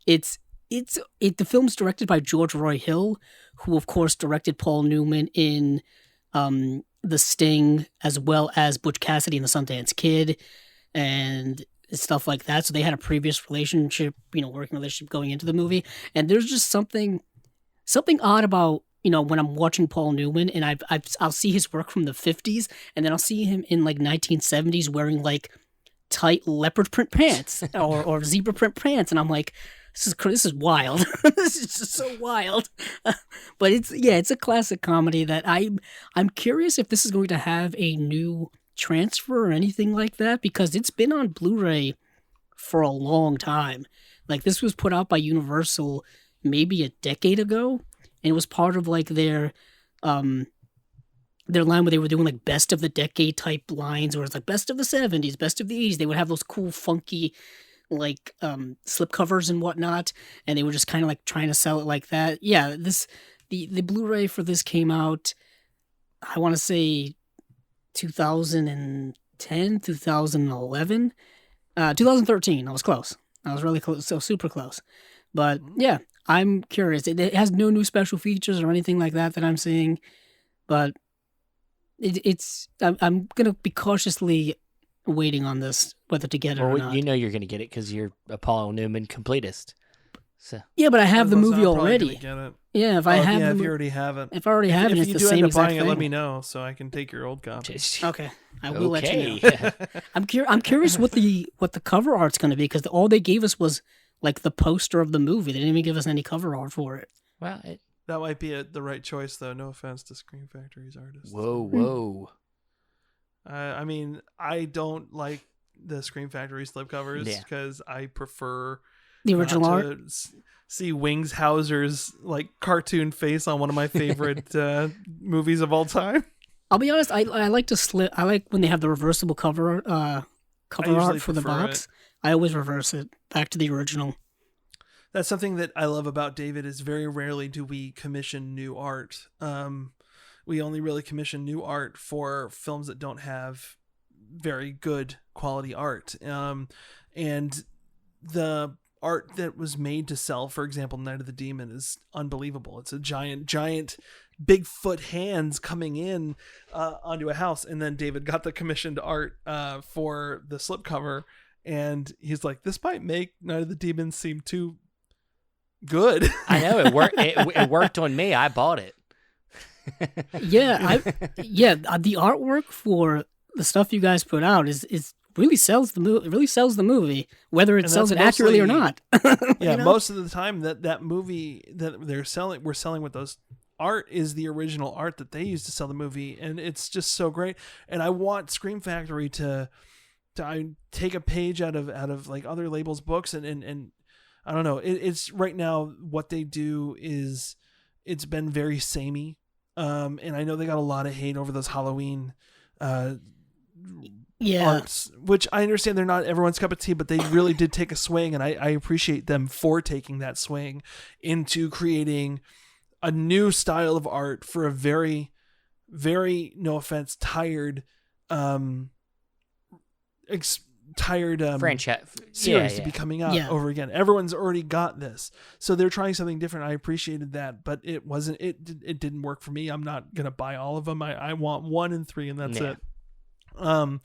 the film's directed by George Roy Hill, who of course directed Paul Newman in The Sting, as well as Butch Cassidy and the Sundance Kid, and stuff like that. So they had a previous relationship, working relationship going into the movie. And there's just something odd about, when I'm watching Paul Newman, and I'll see his work from the 50s, and then I'll see him in like 1970s wearing like tight leopard print pants or zebra print pants. And I'm like, this is wild. This is just so wild. But it's a classic comedy that I'm curious if this is going to have a new transfer or anything like that, because it's been on Blu-ray for a long time. Like this was put out by Universal maybe a decade ago, and it was part of like their their line where they were doing like best of the decade type lines, where it's like best of the 70s, best of the 80s. They would have those cool, funky, like slip covers and whatnot, and they were just kind of like trying to sell it like that. Yeah, the Blu-ray for this came out, I want to say 2010, 2011, 2013. I was close. I was really close, so super close. But yeah, I'm curious. It has no new special features or anything like that I'm seeing, but I'm gonna be cautiously waiting on this, whether to get it or not. You know you're gonna get it because you're a Paul Newman completist. So yeah, but I have the movie already. Get it. Yeah, if you already have it. If I already have it, it's the same exact thing. If you do end up buying it, let me know so I can take your old copy. Okay, I will let you know. I'm curious what the cover art's going to be, because all they gave us was like the poster of the movie. They didn't even give us any cover art for it. Well, that might be the right choice, though. No offense to Scream Factory's artists. Whoa. I mean, I don't like the Scream Factory slipcovers because I prefer the original art. See Wings Hauser's like cartoon face on one of my favorite movies of all time. I'll be honest. I like to I like when they have the reversible cover art for the box. I always reverse it back to the original. That's something that I love about David, is very rarely do we commission new art. We only really commission new art for films that don't have very good quality art. And the art that was made to sell, for example, Night of the Demon, is unbelievable. It's a giant Bigfoot hands coming in onto a house. And then David got the commissioned art for the slipcover. And he's like, this might make Night of the Demon seem too good. I know it worked. It worked on me. I bought it. The artwork for the stuff you guys put out is really sells the movie. Really sells the movie, whether it sells it accurately or not. Yeah, most of the time that movie that we're selling with those art is the original art that they used to sell the movie, and it's just so great. And I want Scream Factory to take a page out of like other labels' books, and I don't know. It's right now what they do is it's been very samey. And I know they got a lot of hate over those Halloween arts, which I understand they're not everyone's cup of tea, but they really did take a swing, and I appreciate them for taking that swing into creating a new style of art for a very, very, no offense, tired franchise series to be coming out over again. Everyone's already got this, so they're trying something different. I appreciated that, but it didn't work for me. I'm not gonna buy all of them. I want 1 and 3, and that's it. I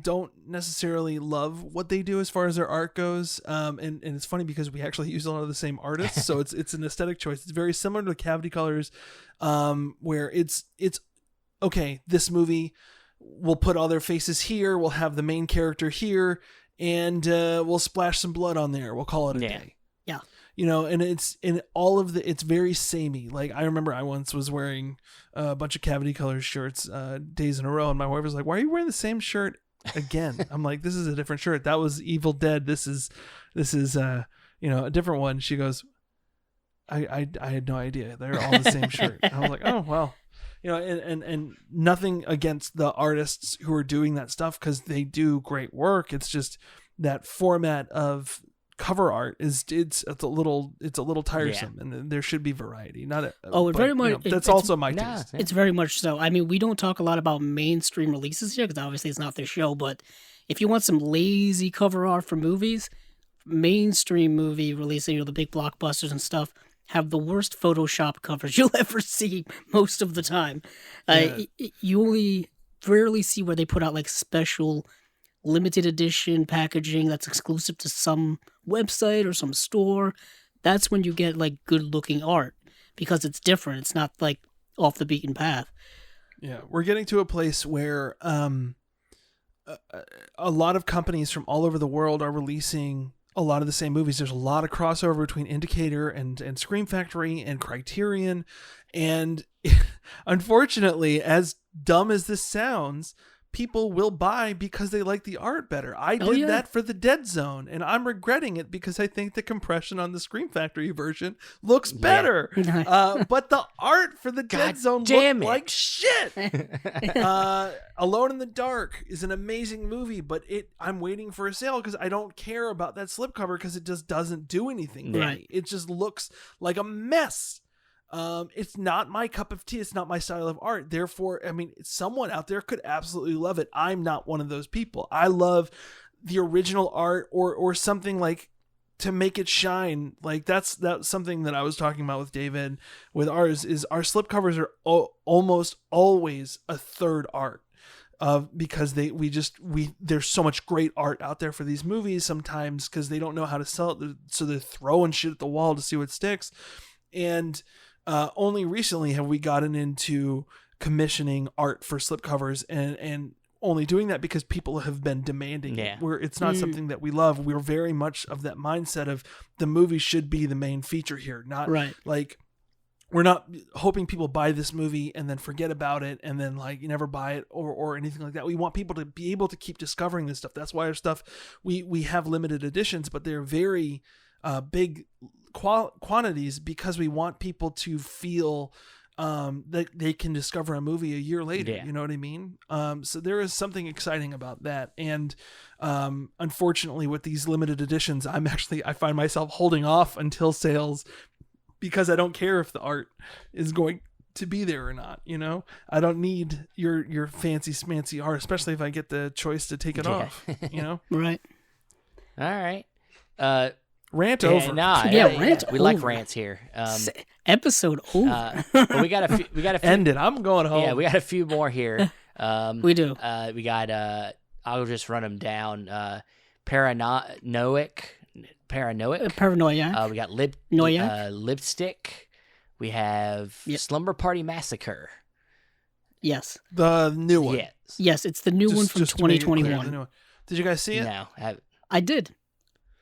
don't necessarily love what they do as far as their art goes. And it's funny because we actually use a lot of the same artists, so it's an aesthetic choice. It's very similar to Cavity Colors, where it's okay. This movie, we'll put all their faces here. We'll have the main character here, and we'll splash some blood on there. We'll call it a day. Yeah. And it's very samey. Like, I remember I once was wearing a bunch of Cavity Colors shirts days in a row, and my wife was like, "Why are you wearing the same shirt again?" I'm like, "This is a different shirt. That was Evil Dead. This is a different one." She goes, I had no idea. They're all the same shirt. I was like, "Oh, well." And nothing against the artists who are doing that stuff, because they do great work. It's just that format of cover art it's a little tiresome, and there should be variety. That's also my taste. It's very much so. I mean, we don't talk a lot about mainstream releases here because obviously it's not their show. But if you want some lazy cover art for movies, mainstream movie releasing, the big blockbusters and stuff, have the worst Photoshop covers you'll ever see most of the time. You only rarely see where they put out like special limited edition packaging that's exclusive to some website or some store. That's when you get like good looking art, because it's different. It's not like off the beaten path. Yeah, we're getting to a place where a lot of companies from all over the world are releasing a lot of the same movies. There's a lot of crossover between Indicator and Scream Factory and Criterion. And unfortunately, as dumb as this sounds, people will buy because they like the art better. I did that for the Dead Zone, and I'm regretting it because I think the compression on the Scream Factory version looks better. But the art for the Dead Zone looked like shit. Alone in the Dark is an amazing movie, but I'm waiting for a sale because I don't care about that slipcover because it just doesn't do anything for me. It just looks like a mess. It's not my cup of tea. It's not my style of art. Therefore, I mean, someone out there could absolutely love it. I'm not one of those people. I love the original art or something like to make it shine. Like that's something that I was talking about with David with ours is our slipcovers are almost always a third art. Because there's so much great art out there for these movies sometimes because they don't know how to sell it. So they're throwing shit at the wall to see what sticks. And only recently have we gotten into commissioning art for slipcovers and only doing that because people have been demanding it. Where it's not something that we love. We're very much of that mindset of the movie should be the main feature here, not like we're not hoping people buy this movie and then forget about it and then like you never buy it or anything like that. We want people to be able to keep discovering this stuff. That's why our stuff we have limited editions, but they're very big quantities because we want people to feel that they can discover a movie a year later. You know what I mean? So there is something exciting about that. And unfortunately with these limited editions, I find myself holding off until sales because I don't care if the art is going to be there or not. You know, I don't need your fancy smancy art, especially if I get the choice to take it off, you know? Right. All right. Rant over. Rant we over. like rants here. Episode over. But we got a few. End it. I'm going home. Yeah, we got a few more here. We do. We got. I'll just run them down. Paranoia. Paranoia. We got Lipstick. We have Slumber Party Massacre. Yes. The new one. Yes, it's the new one from 2021. Did you guys see it? No. I did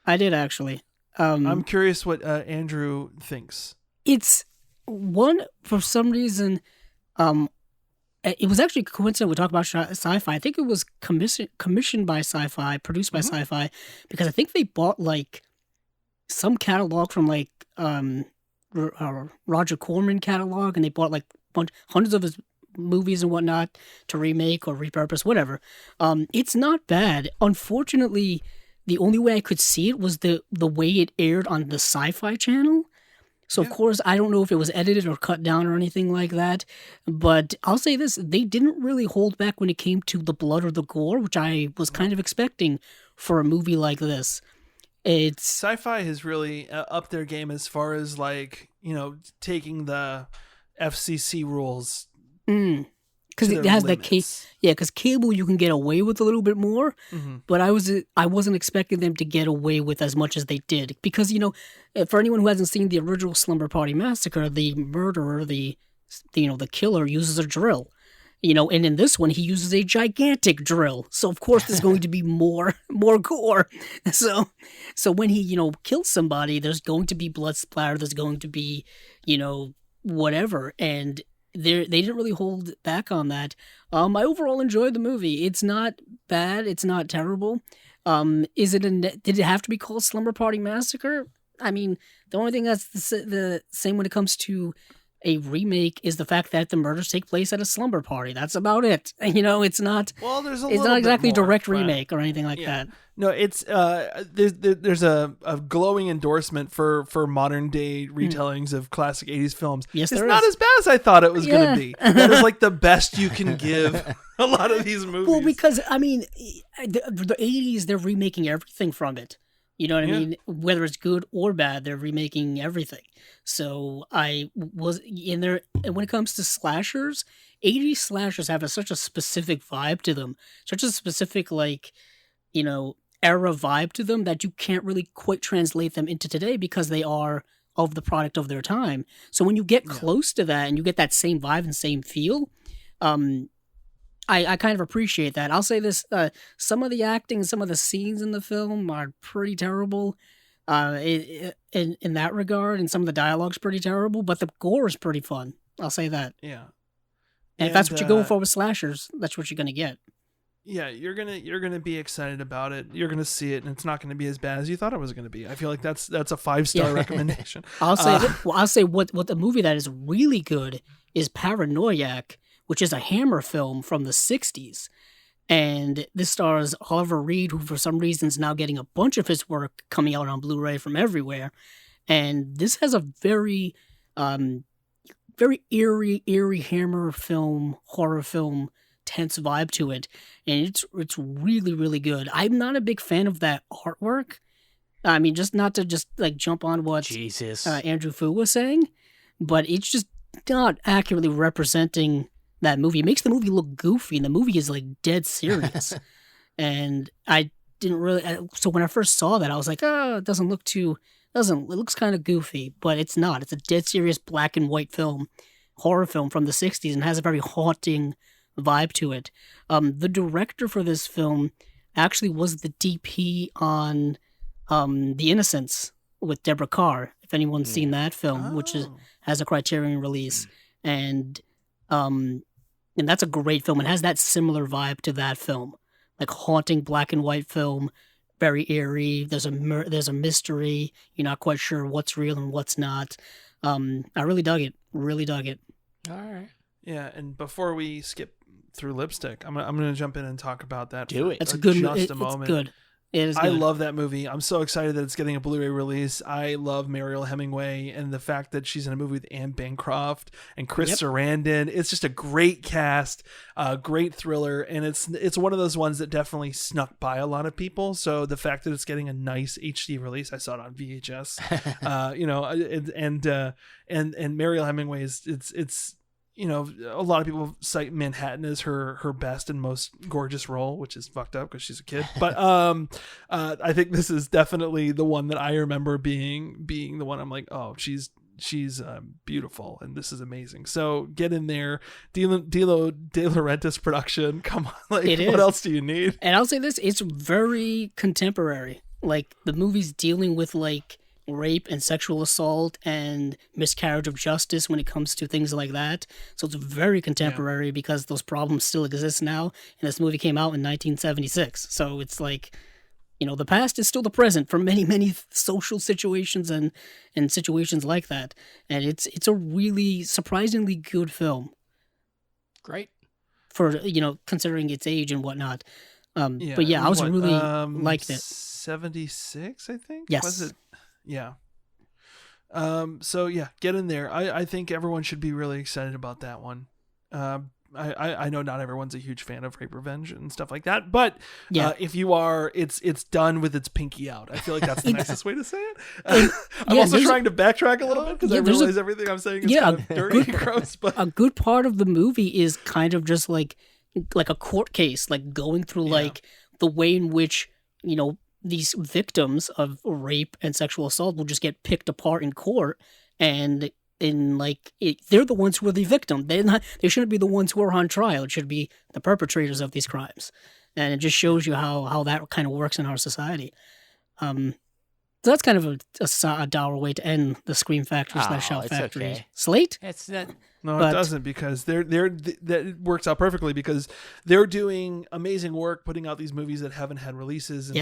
actually. I'm curious what Andrew thinks. It's one, for some reason, it was actually coincident we talked about sci-fi. I think it was commissioned by sci-fi, produced by sci-fi, because I think they bought like some catalog from like Roger Corman catalog, and they bought like hundreds of his movies and whatnot to remake or repurpose, whatever. It's not bad. Unfortunately, the only way I could see it was the way it aired on the Sci-Fi Channel. So, of course, I don't know if it was edited or cut down or anything like that. But I'll say this, they didn't really hold back when it came to the blood or the gore, which I was kind of expecting for a movie like this. Sci-Fi has really upped their game as far as, like, you know, taking the FCC rules. Because it has that because cable you can get away with a little bit more, but I wasn't expecting them to get away with as much as they did. Because, you know, for anyone who hasn't seen the original Slumber Party Massacre, the murderer, the killer uses a drill, you know, and in this one he uses a gigantic drill. So of course there's going to be more gore. So when he, you know, kills somebody, there's going to be blood splatter. There's going to be, you know, whatever, and they didn't really hold back on that. I overall enjoyed the movie. It's not bad. It's not terrible. Did it have to be called Slumber Party Massacre? I mean, the only thing that's the same when it comes to a remake is the fact that the murders take place at a slumber party. That's about it. You know, it's not. Well, it's not exactly a direct remake or anything like that. No, it's there's a glowing endorsement for modern day retellings of classic 80s films. Yes, it's not as bad as I thought it was going to be. That is like the best you can give a lot of these movies. Well, because I mean, the 80s, they're remaking everything from it. You know what I mean? Whether it's good or bad, they're remaking everything. So I was in there. And when it comes to slashers, 80s slashers have such a specific vibe to them, such a specific, like, you know, era vibe to them that you can't really quite translate them into today because they are of the product of their time. So when you get close to that and you get that same vibe and same feel, I kind of appreciate that. I'll say this, some of the acting, some of the scenes in the film are pretty terrible in that regard, and some of the dialogue's pretty terrible, but the gore is pretty fun. I'll say that. Yeah. And if that's what you're going for with slashers, that's what you're going to get. Yeah, you're gonna be excited about it. You're gonna see it, and it's not gonna be as bad as you thought it was gonna be. I feel like that's a 5-star recommendation. I'll say what the movie that is really good is Paranoiac, which is a Hammer film from the '60s, and this stars Oliver Reed, who for some reason is now getting a bunch of his work coming out on Blu-ray from everywhere, and this has a very very eerie Hammer film, horror film, tense vibe to it, and it's really, really good. I'm not a big fan of that artwork. I mean, just not to just like jump on what Jesus. Andrew Fu was saying, but it's just not accurately representing that movie. It makes the movie look goofy, and the movie is like dead serious. And I didn't really. So when I first saw that, I was like, oh, it doesn't look too. It looks kind of goofy, but it's not. It's a dead serious black and white film, horror film from the '60s, and has a very haunting vibe to it. The director for this film actually was the DP on The Innocents with Deborah Carr. If anyone's seen that film, which has a Criterion release, and that's a great film. It has that similar vibe to that film, like haunting black and white film, very eerie. There's a mystery. You're not quite sure what's real and what's not. I really dug it. Really dug it. All right. Yeah, and before we skip through Lipstick, I'm gonna jump in and talk about that. Do it. It's a good. Just a It's moment. good. It is good. I love that movie. I'm so excited that it's getting a Blu-ray release. I love Mariel Hemingway, and the fact that she's in a movie with Anne Bancroft and Chris Sarandon. It's just a great cast, great thriller, and it's one of those ones that definitely snuck by a lot of people. So the fact that it's getting a nice HD release, I saw it on VHS, and Mariel Hemingway it's. You know, a lot of people cite Manhattan as her best and most gorgeous role, which is fucked up because she's a kid. But I think this is definitely the one that I remember being the one I'm like, oh, she's beautiful and this is amazing. So get in there, De Laurentiis production. Come on, like what else do you need? And I'll say this: it's very contemporary. Like the movie's dealing with like rape and sexual assault and miscarriage of justice when it comes to things like that. So it's very contemporary because those problems still exist now. And this movie came out in 1976. So it's like, you know, the past is still the present for many, many social situations and situations like that. And it's a really surprisingly good film. Great. For, you know, considering its age and whatnot. But yeah, I was really liked it. 76, I think? Yes. Was it? Yeah. So yeah, get in there. I think everyone should be really excited about that one. I know not everyone's a huge fan of rape revenge and stuff like that, but if you are, it's done with its pinky out. I feel like that's the nicest way to say it. I'm also trying to backtrack a little bit because I realize everything I'm saying is kind of dirty and gross. But a good part of the movie is kind of just like a court case, like going through like the way in which, you know, these victims of rape and sexual assault will just get picked apart in court, and they're the ones who are the victim. They shouldn't be the ones who are on trial. It should be the perpetrators of these crimes, and it just shows you how that kind of works in our society. So that's kind of a dour way to end the Scream Factory / Shout Factory slate. It's not. No, it doesn't, because that works out perfectly because they're doing amazing work putting out these movies that haven't had releases.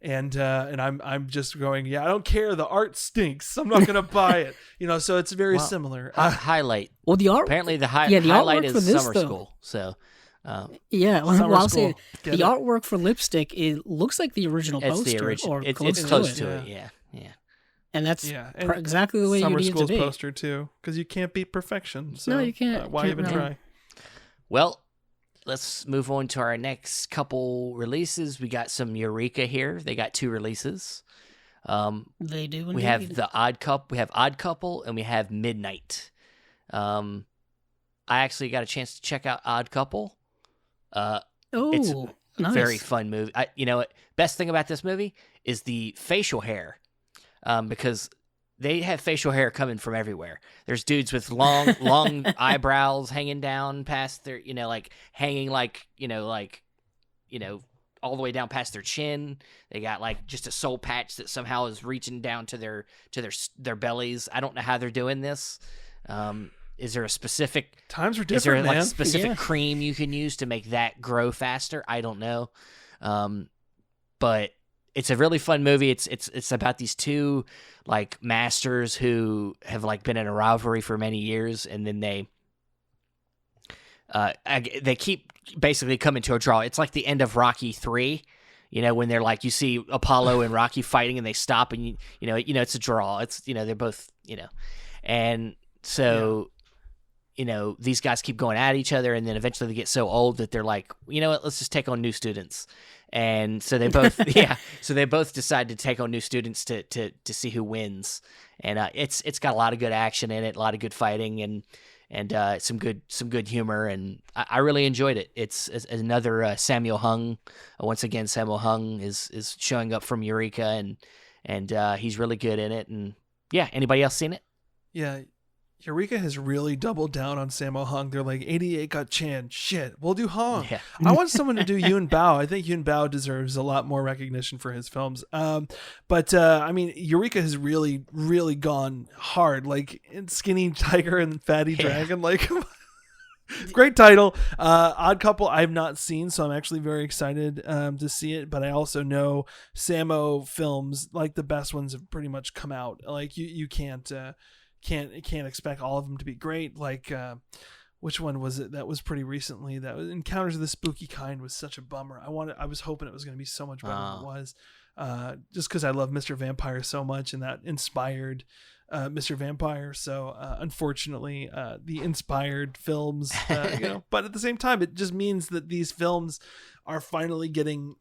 And I'm just going, I don't care. The art stinks. I'm not going to buy it. You know, so it's very similar. Highlight. Well, the art apparently the highlight is summer school. So. I'll say the artwork for Lipstick, it looks like the original poster. The original. Or it's close to it. Yeah. And that's exactly the way you need it to be. Summer School's poster too, because you can't beat perfection. So no, you can't. Why even try? Well, let's move on to our next couple releases. We got some Eureka here. They got 2 releases. They do. We have the Odd Couple. We have Odd Couple, and we have Midnight. I actually got a chance to check out Odd Couple. It's a very fun movie. You know what? Best thing about this movie is the facial hair. Because they have facial hair coming from everywhere. There's dudes with long eyebrows hanging down past their, you know, like hanging all the way down past their chin. They got like just a soul patch that somehow is reaching down to their bellies. I don't know how they're doing this. is there a specific times are is there different, like man. specific cream you can use to make that grow faster? I don't know. But it's a really fun movie. It's about these two like masters who have like been in a rivalry for many years, and then they keep basically coming to a draw. It's like the end of Rocky 3, when they're like, you see Apollo and Rocky fighting and they stop, and it's a draw. It's they're both and so these guys keep going at each other, and then eventually they get so old that they're like, you know what, let's just take on new students. And so they both decide to take on new students to see who wins. And it's got a lot of good action in it, a lot of good fighting, and some good humor, and I really enjoyed it. It's another Samuel Hung. Once again, Samuel Hung is showing up from Eureka, and he's really good in it. And yeah, anybody else seen it? Yeah, Eureka has really doubled down on Sammo Hung. They're like, 88 got Chan. Shit, we'll do Hung. Yeah. I want someone to do Yun Bao. I think Yun Bao deserves a lot more recognition for his films. But I mean, Eureka has really, really gone hard. Like in Skinny Tiger and Fatty Dragon. Like, great title. Odd Couple I have not seen, so I'm actually very excited to see it. But I also know Sammo films, like the best ones, have pretty much come out. Like you can't expect all of them to be great. Like which one was it that was pretty recently? That was Encounters of the Spooky Kind was such a bummer. I was hoping it was going to be so much better than it was, just because I love Mr. Vampire so much, and that inspired Mr. Vampire. So unfortunately, the inspired films, but at the same time, it just means that these films are finally getting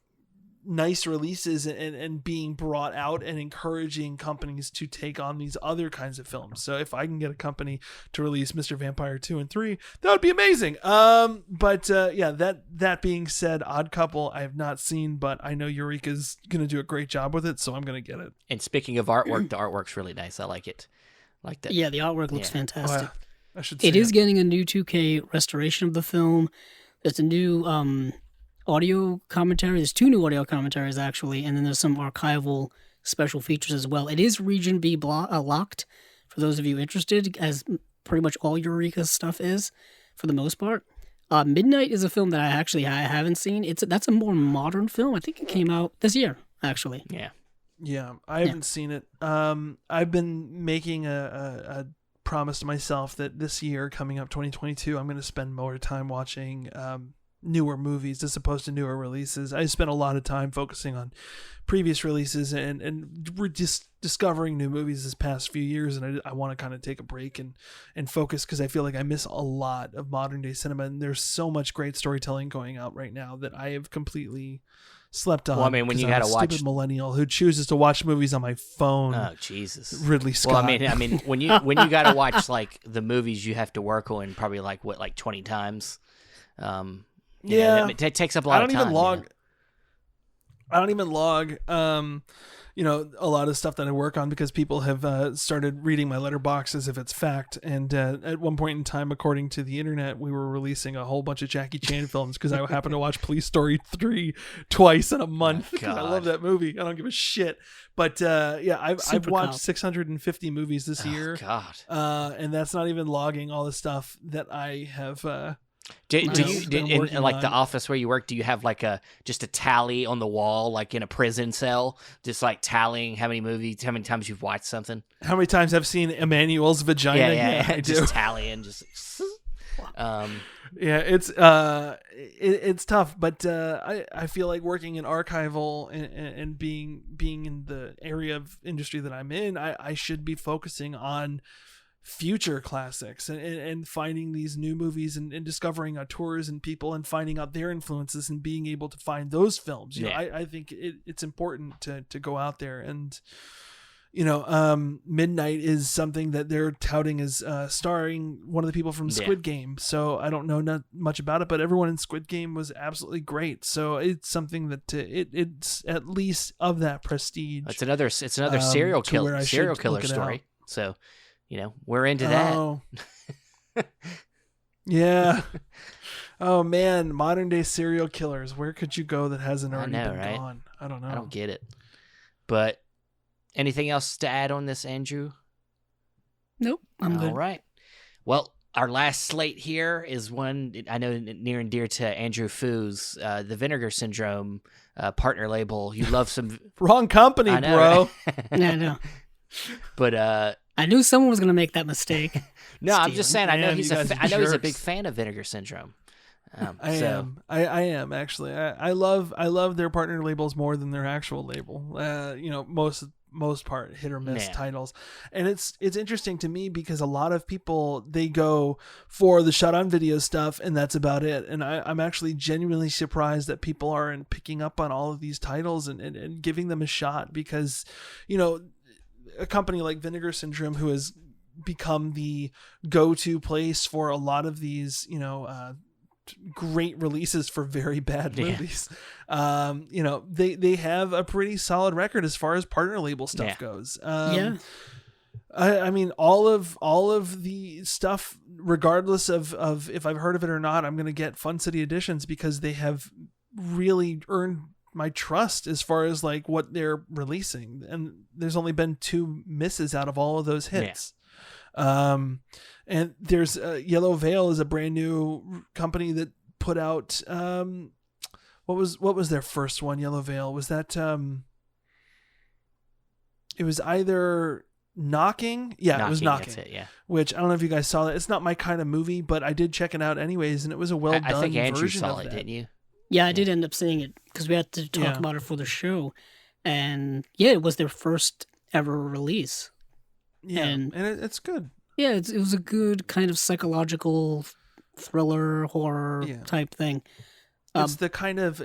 nice releases and being brought out, and encouraging companies to take on these other kinds of films. So if I can get a company to release Mr. Vampire 2 and 3, that would be amazing. But that being said, Odd Couple I have not seen, but I know Eureka's gonna do a great job with it, so I'm gonna get it. And speaking of artwork, the artwork's really nice. I like it. Like that. Yeah, the artwork looks fantastic. Oh, yeah. I should. It is getting a new 2K restoration of the film. There's a new audio commentary. There's 2 new audio commentaries actually, and then there's some archival special features as well. It is region B locked for those of you interested, as pretty much all Eureka stuff is for the most part. Midnight is a film that I haven't seen. That's a more modern film. I think it came out this year actually. Yeah, I haven't seen it. I've been making a promise to myself that this year, coming up 2022, I'm going to spend more time watching newer movies as opposed to newer releases. I spent a lot of time focusing on previous releases and we're just discovering new movies this past few years, and I want to kind of take a break and focus, because I feel like I miss a lot of modern day cinema, and there's so much great storytelling going out right now that I have completely slept on. Well, I mean, when you got to watch, stupid millennial who chooses to watch movies on my phone. Oh Jesus, Ridley Scott. Well, I mean, when you got to watch like the movies you have to work on probably like 20 times. It takes up a lot of time. I don't even log a lot of stuff that I work on, because people have started reading my letterbox as if it's fact. And at one point in time, according to the internet, we were releasing a whole bunch of Jackie Chan films, because I happened to watch Police Story 3 twice in a month. Oh, I love that movie. I don't give a shit. But I've watched 650 movies this year. God. And that's not even logging all the stuff that I have. Do you in like the office where you work, do you have like just a tally on the wall, like in a prison cell, just like tallying how many times you've watched something? How many times I've seen Emmanuel's vagina? Yeah, I do. Just tallying, just. Yeah, it's tough, but I feel like working in archival and being in the area of industry that I'm in, I should be focusing on future classics and finding these new movies and discovering auteurs and people and finding out their influences and being able to find those films. You know, I think it's important to go out there, and Midnight is something that they're touting as starring one of the people from Squid Game. So I don't know not much about it, but everyone in Squid Game was absolutely great. So it's something that it's at least of that prestige. It's another serial killer story. Out. So we're into that. Oh. Yeah. Oh man, modern day serial killers. Where could you go that hasn't already been gone? I don't know. I don't get it. But anything else to add on this, Andrew? Nope, I'm good. All right. Well, our last slate here is one I know near and dear to Andrew Fu's, the Vinegar Syndrome partner label. You love some Wrong company, I know, bro. right? Yeah, no. But I knew someone was gonna make that mistake. no, I'm just saying. I know Man, he's you guys are I know he's a jerks. big fan of Vinegar Syndrome. I am actually. I love their partner labels more than their actual label. Most part hit or miss titles, and it's interesting to me because a lot of people, they go for the shot on video stuff and that's about it. And I'm actually genuinely surprised that people aren't picking up on all of these titles and giving them a shot, because a company like Vinegar Syndrome, who has become the go-to place for a lot of these great releases for very bad movies. They have a pretty solid record as far as partner label stuff goes. I mean, all of the stuff, regardless of if I've heard of it or not, I'm going to get Fun City Editions because they have really earned my trust as far as like what they're releasing. And there's only been 2 misses out of all of those hits. And there's Yellow Veil is a brand new company that put out what was their first one? Yellow Veil, was that it was either Knocking, it was Knocking. That's it, yeah. Which I don't know if you guys saw that. It's not my kind of movie, but I did check it out anyways, and it was a well done version. I think Andrew saw of it, that. didn't you? Yeah, I did end up seeing it because we had to talk about it for the show, and it was their first ever release. Yeah, and it's good. Yeah, it was a good kind of psychological thriller horror type thing. It's the kind of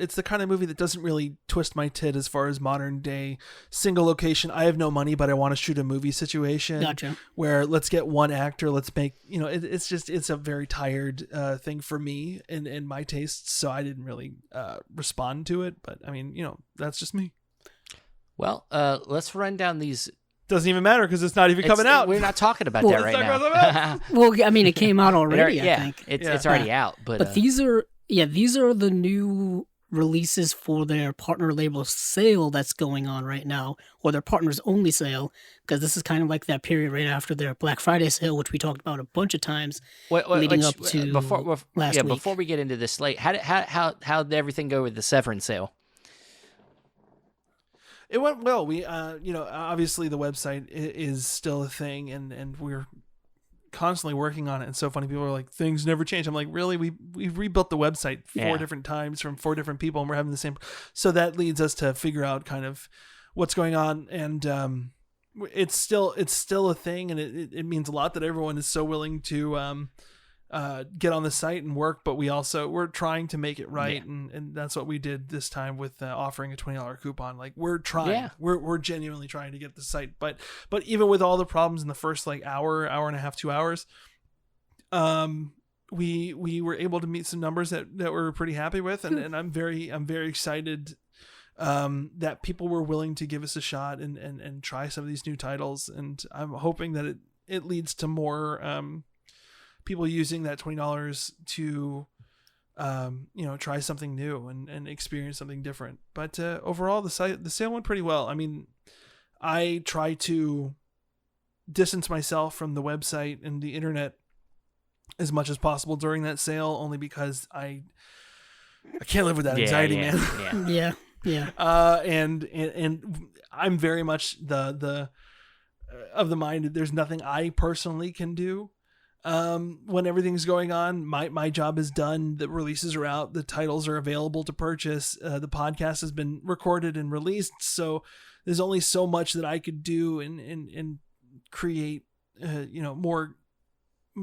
movie that doesn't really twist my tit as far as modern day single location. I have no money, but I want to shoot a movie situation. Gotcha. Where let's get one actor, let's make it's a very tired thing for me and my tastes. So I didn't really respond to it. But I mean, that's just me. Well, let's run down these. Doesn't even matter because it's not even coming out. We're not talking about that right now. Well, I mean, it came out already. I think it's already out. But these are the new releases for their partner label sale that's going on right now, or their partners only sale, because this is kind of like that period right after their Black Friday sale, which we talked about a bunch of times leading up to last week. Before we get into this slate, how did everything go with the Severin sale? It went well. We, obviously the website is still a thing, and we're constantly working on it. And so funny, people are like, things never change. I'm like, really? We've rebuilt the website 4 different times from 4 different people, and we're having the same. So that leads us to figure out kind of what's going on, and it's still a thing, and it means a lot that everyone is so willing to get on the site and work, but we're trying to make it right, and that's what we did this time with offering a $20 coupon. Like, we're trying, we're genuinely trying to get the site, but even with all the problems in the first like hour and a half, 2 hours, we were able to meet some numbers that we're pretty happy with, and I'm very excited that people were willing to give us a shot and try some of these new titles, and I'm hoping that it leads to more people using that $20 to try something new and experience something different. But overall, the sale went pretty well. I mean, I try to distance myself from the website and the internet as much as possible during that sale, only because I can't live with that anxiety, man. Yeah. And I'm very much the of the mind that there's nothing I personally can do when everything's going on. My job is done. The releases are out. The titles are available to purchase. The podcast has been recorded and released. So there's only so much that I could do and create, more,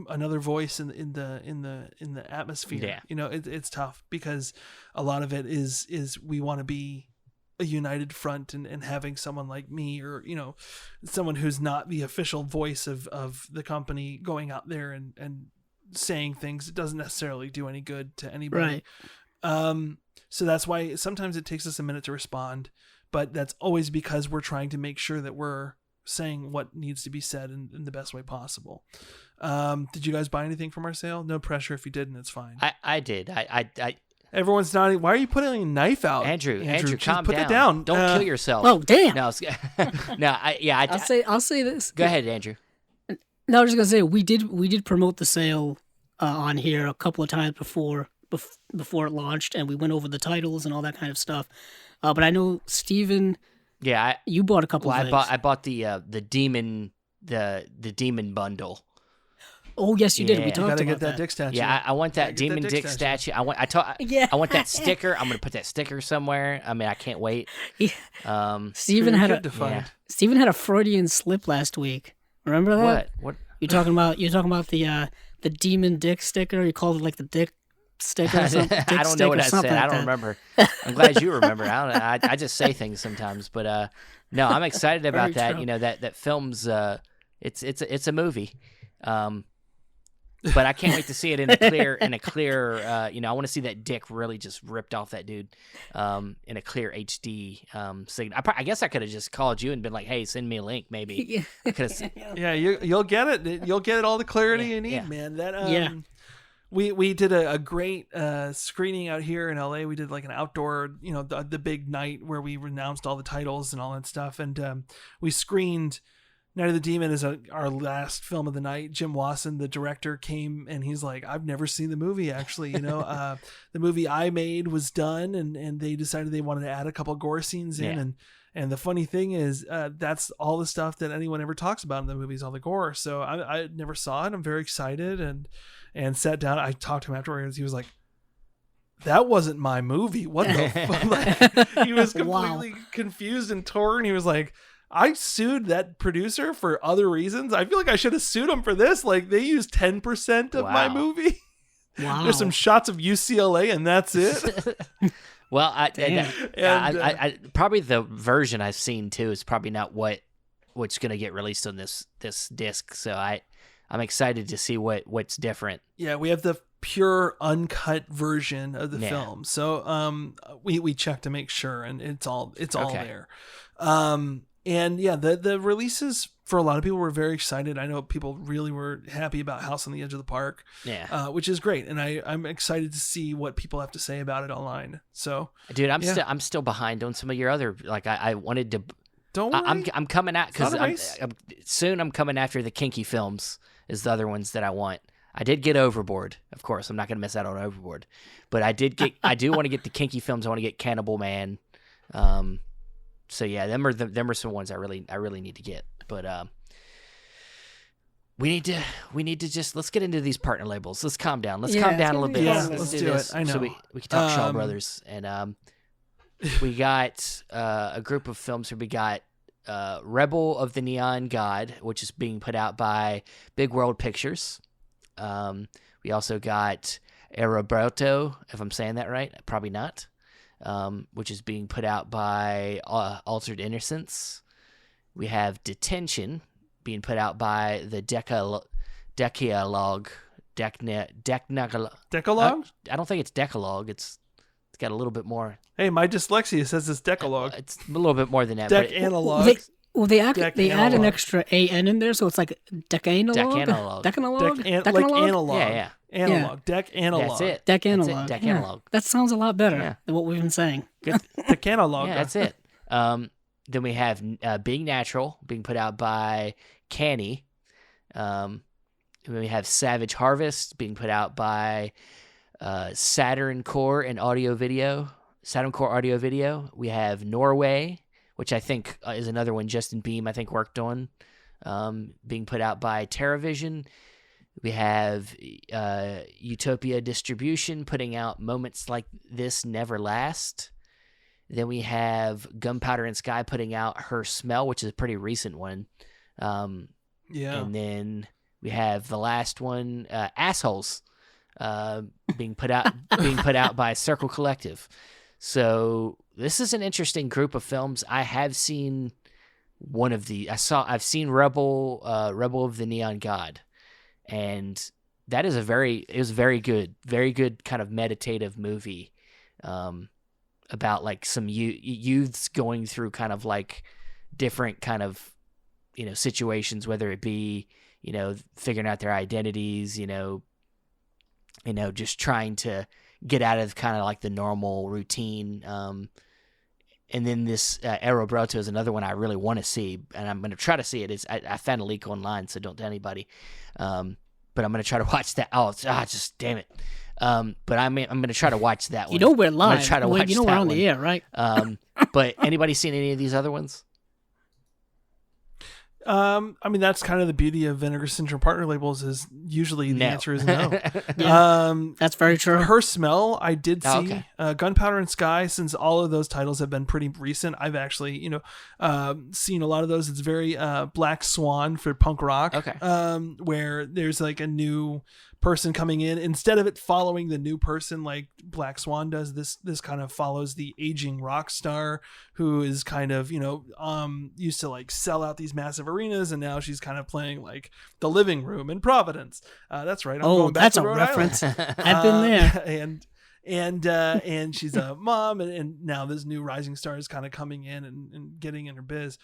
another voice in the atmosphere. Yeah. It's tough because a lot of it is we want to be a united front, and having someone like me, or someone who's not the official voice of the company, going out there and saying things, it doesn't necessarily do any good to anybody. Right. So that's why sometimes it takes us a minute to respond, but that's always because we're trying to make sure that we're saying what needs to be said in the best way possible. Did you guys buy anything from our sale? No pressure if you didn't, it's fine. I did. I Everyone's nodding. Why are you putting a knife out? Andrew, calm put down. it down. Don't kill yourself. Oh, damn. No, I'll say this. Go ahead, Andrew. No, I was just gonna say we did promote the sale on here a couple of times before it launched, and we went over the titles and all that kind of stuff. But I know Steven, Yeah, you bought a couple of things. I bought the demon bundle. Oh yes, you did. We Yeah. talked Gotta about get that Dick statue. Yeah, I want that Gotta get demon that dick statue. I want Yeah. I want that sticker. I'm gonna put that sticker somewhere. I mean, I can't wait. Yeah. Steven Pretty had good a to find. Steven had a Freudian slip last week. Remember that? What? You're talking about the demon dick sticker. You called it like the dick sticker or something. I don't know what I said. I don't that. remember. I'm glad you remember. I just say things sometimes, but no, I'm excited about Very that. true. You know that film's it's a movie, but I can't wait to see it in a clear. You know, I want to see that dick really just ripped off that dude, in a clear HD signal. I guess I could have just called you and been like, "Hey, send me a link." Maybe. Yeah. I could've- Yeah, you'll get it. You'll get all the clarity Yeah, you need, yeah. man. That Yeah. We did a great screening out here in LA. We did like an outdoor, you know, the big night where we announced all the titles and all that stuff, and we screened Night of the Demon as our last film of the night. Jim Wasson, the director, came and he's like, I've never seen the movie, actually. You know, the movie I made was done, and they decided they wanted to add a couple gore scenes in. Yeah. And the funny thing is, that's all the stuff that anyone ever talks about in the movies, all the gore. So I never saw it. I'm very excited and sat down. I talked to him afterwards. He was like, that wasn't my movie. What the fuck? Like, he was completely confused and torn. He was like, I sued that producer for other reasons. I feel like I should have sued him for this. Like, they used 10% of my Wow. movie. Wow. There's some shots of UCLA and that's it. Well, Damn. I probably the version I've seen too is probably not what's going to get released on this disc. So I'm excited to see what's different. Yeah, we have the pure uncut version of the Yeah. film. So we checked to make sure, and it's all Okay. there. And yeah, the releases for a lot of people were very excited. I know people really were happy about House on the Edge of the Park, Yeah, which is great, and I'm excited to see what people have to say about it online. So dude, yeah. I'm still behind on some of your other like I wanted to. don't worry. I'm coming out It's not because a race. soon I'm coming after the kinky films is the other ones that I want. I did get Overboard, of course. I'm not going to miss out on Overboard, but I do want to get the kinky films. I want to get Cannibal Man. So yeah, them are some ones I really need to get. But we need to just let's get into these partner labels. Let's calm down. Let's calm down a little bit. Yeah, let's let's do do this. it. I know. So we can talk Shaw Brothers, and we got a group of films where we got Rebel of the Neon God, which is being put out by Big World Pictures. We also got Eroberto, if I'm saying that right, probably not, which is being put out by Altered Innocence. We have Detention being put out by the Decalogue. Decalogue? I don't think it's Decalogue. It's got a little bit more. Hey, my dyslexia says it's Decalogue. It's a little bit more than that. Deck but analog. They add an Decalogue. extra AN in there, so it's like decanalog. Decanalog. Decanalog. Like Decanalog? analog. Yeah. Analog. Deck analog. That's it. Decanalog. That's it. Yeah. Decanalog. That sounds a lot better Yeah. than what we've been saying. Decanalog. Yeah, that's it. Then we have Being Natural being put out by Canny. And then we have Savage Harvest being put out by Saturn Core and Audio Video. Saturn Core Audio Video. We have Norway, which I think is another one Justin Beam I think worked on, being put out by TerraVision. We have Utopia Distribution putting out Moments Like This Never Last. Then we have Gunpowder and Sky putting out Her Smell, which is a pretty recent one. Yeah. And then we have the last one, Assholes, being put out by Circle Collective. So this is an interesting group of films. I have seen one of the. I've seen Rebel of the Neon God, and that is very very good kind of meditative movie, about like some youths going through kind of like different kind of situations, whether it be figuring out their identities, just trying to get out of kind of like the normal routine, and then this Aerobrito is another one I really want to see, and I'm going to try to see it. I found a leak online, so don't tell anybody. But I'm going to try to watch that. Just damn it. But I'm going to try to watch that one. You know we're live. I'm gonna try to watch we're that on one. the air, right? But anybody seen any of these other ones? I mean, that's kind of the beauty of Vinegar Syndrome partner labels is usually the answer is no. That's very true. Her Smell, I did see. Okay. Gunpowder and Sky, since all of those titles have been pretty recent, I've actually, seen a lot of those. It's very Black Swan for punk rock. Okay. Where there's like a new person coming in. Instead of it following the new person like Black Swan does, this kind of follows the aging rock star who is kind of, used to like sell out these massive arenas, and now she's kind of playing like the living room in Providence. That's right. I'm going back that's to a Rhode reference. Island. I've been there. And she's a mom, and now this new rising star is kind of coming in and getting in her biz.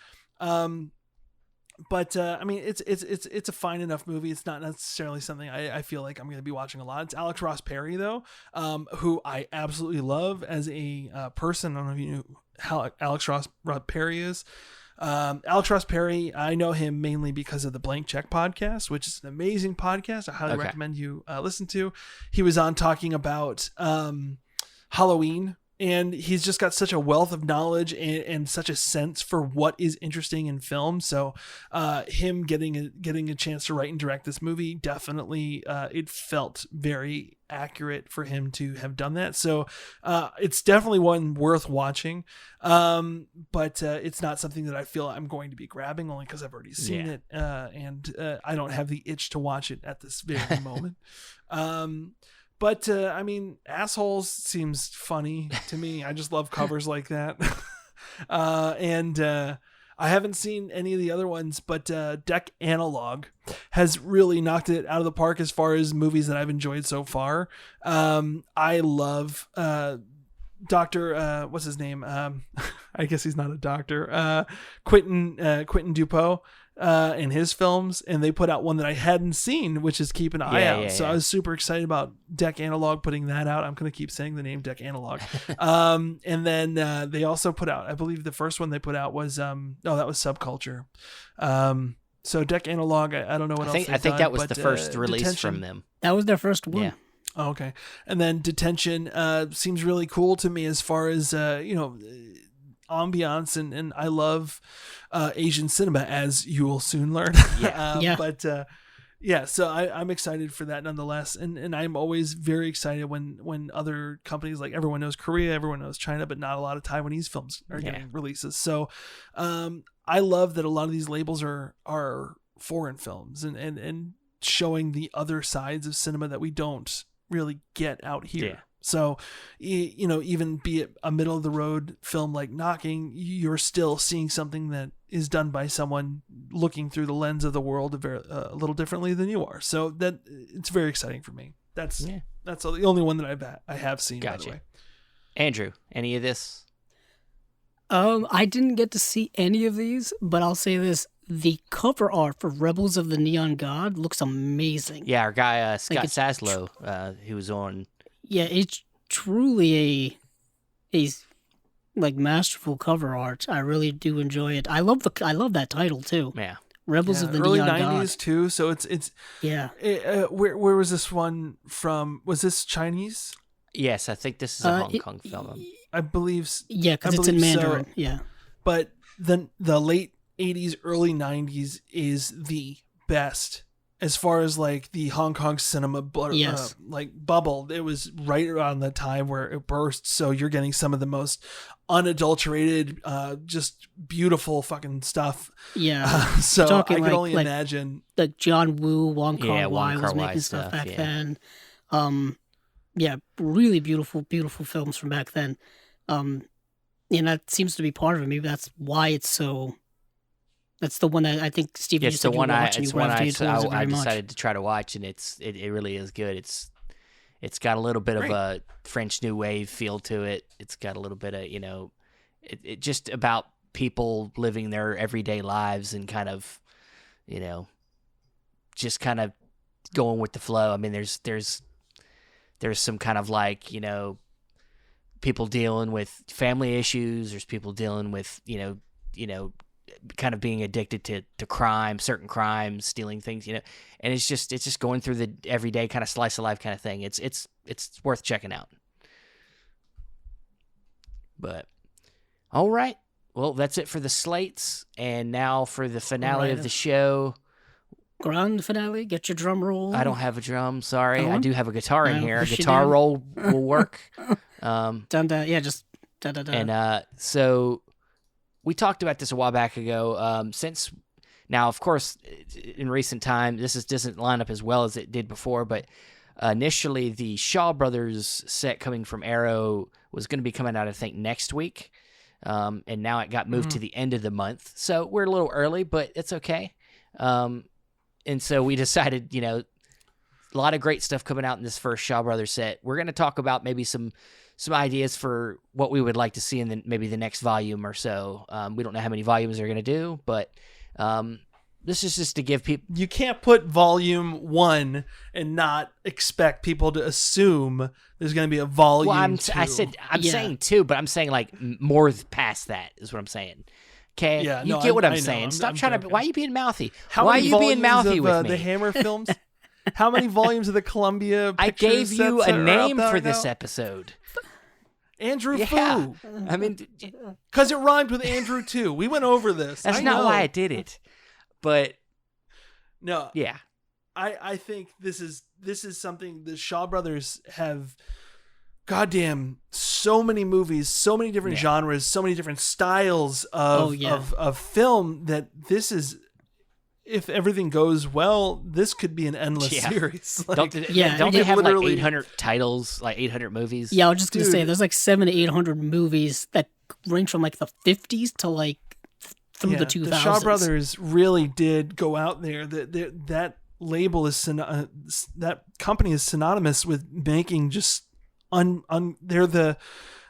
But I mean, it's a fine enough movie. It's not necessarily something I feel like I'm going to be watching a lot. It's Alex Ross Perry though, who I absolutely love as a person. I don't know if you knew how Alex Ross Perry is. Alex Ross Perry, I know him mainly because of the Blank Check podcast, which is an amazing podcast. I highly recommend you listen to. He was on talking about Halloween. And he's just got such a wealth of knowledge and such a sense for what is interesting in film. So him getting a chance to write and direct this movie, definitely it felt very accurate for him to have done that. So it's definitely one worth watching. But it's not something that I feel I'm going to be grabbing, only because I've already seen it. And I don't have the itch to watch it at this very moment. But, I mean, Assholes seems funny to me. I just love covers like that. And I haven't seen any of the other ones, but Deck Analog has really knocked it out of the park as far as movies that I've enjoyed so far. I love Dr. What's his name? I guess he's not a doctor. Quentin Dupeau. In his films, and they put out one that I hadn't seen, which is Keep an Eye Out. So I was super excited about Deck Analog putting that out. I'm going to keep saying the name Deck Analog. And then they also put out, I believe the first one they put out was that was Subculture. So Deck Analog, I don't know what else I think that was the first release Detention. from them. That was their first one. Yeah. Oh, okay. And then Detention seems really cool to me as far as ambiance, and I love Asian cinema, as you will soon learn. So I'm excited for that nonetheless, and I'm always very excited when other companies, like everyone knows Korea, everyone knows China, but not a lot of Taiwanese films are getting releases. So I love that a lot of these labels are foreign films and showing the other sides of cinema that we don't really get out here. Yeah. So, even be it a middle of the road film like Knocking, you're still seeing something that is done by someone looking through the lens of the world a little differently than you are. So that it's very exciting for me. That's the only one that I have seen. Gotcha. By the way. Andrew, any of this? I didn't get to see any of these, but I'll say this: the cover art for Rebels of the Neon God looks amazing. Yeah, our guy Scott it's Saslow, who was on. Yeah, it's truly a like masterful cover art. I really do enjoy it. I love that title too. Yeah. Rebels of the early Neon 90s God. too. So it's where was this one from? Was this Chinese? Yes, I think this is a Hong Kong film. I believe. Yeah, because it's in Mandarin. So. Yeah. But the late 80s, early 90s is the best. As far as like the Hong Kong cinema bubble, it was right around the time where it burst. So you're getting some of the most unadulterated, just beautiful fucking stuff. Yeah. So I can only imagine. Like John Woo, Wong Kar-wai was Kar-wai making stuff back then. Really beautiful, beautiful films from back then. And that seems to be part of it. Maybe that's why it's so. That's the one that I think Steve used to watch. It's one I decided to try to watch, and it really is good. It's got a little bit of a French New Wave feel to it. It's got a little bit of it just about people living their everyday lives and kind of just kind of going with the flow. I mean, there's some kind of like people dealing with family issues. There's people dealing with, kind of being addicted to crime, certain crimes, stealing things, and it's just going through the everyday kind of slice of life kind of thing. It's worth checking out. But all right. Well, that's it for the slates, and now for the finale of the show. Grand finale. Get your drum roll. I don't have a drum. Sorry, I do have a guitar in here. A push you guitar down. roll will work. Dun, dun, yeah, just da da da. And so we talked about this a while back ago. Since now, of course, in recent time, doesn't line up as well as it did before. But initially, the Shaw Brothers set coming from Arrow was going to be coming out, I think, next week. And now it got moved to the end of the month. So we're a little early, but it's okay. And so we decided, a lot of great stuff coming out in this first Shaw Brothers set. We're going to talk about maybe some ideas for what we would like to see in maybe the next volume or so. We don't know how many volumes they're going to do, but this is just to give people... You can't put volume 1 and not expect people to assume there's going to be a volume 2. I'm saying 2, but I'm saying like more past that is what I'm saying. Okay, yeah, you get what I'm saying. Stop trying to... Why are you being mouthy? Why are you being mouthy with me? The Hammer films? How many volumes of the Columbia I Pictures gave you sets a are name out for there this now? episode. Andrew Yeah. Fu. I mean, Because it rhymed with Andrew too. We went over this. that's I not know. why I did it. But No, yeah, I think this is something the Shaw Brothers have. Goddamn, so many movies, so many different genres, so many different styles of film that this is. If everything goes well, this could be an endless series. Like, don't they have like literally- 800 titles, like 800 movies? Yeah, I was just gonna say Dude. there's like 700 to 800 movies that range from like the 50s to like through the 2000s. The Shaw Brothers really did go out there. That label is that company is synonymous with making just they're the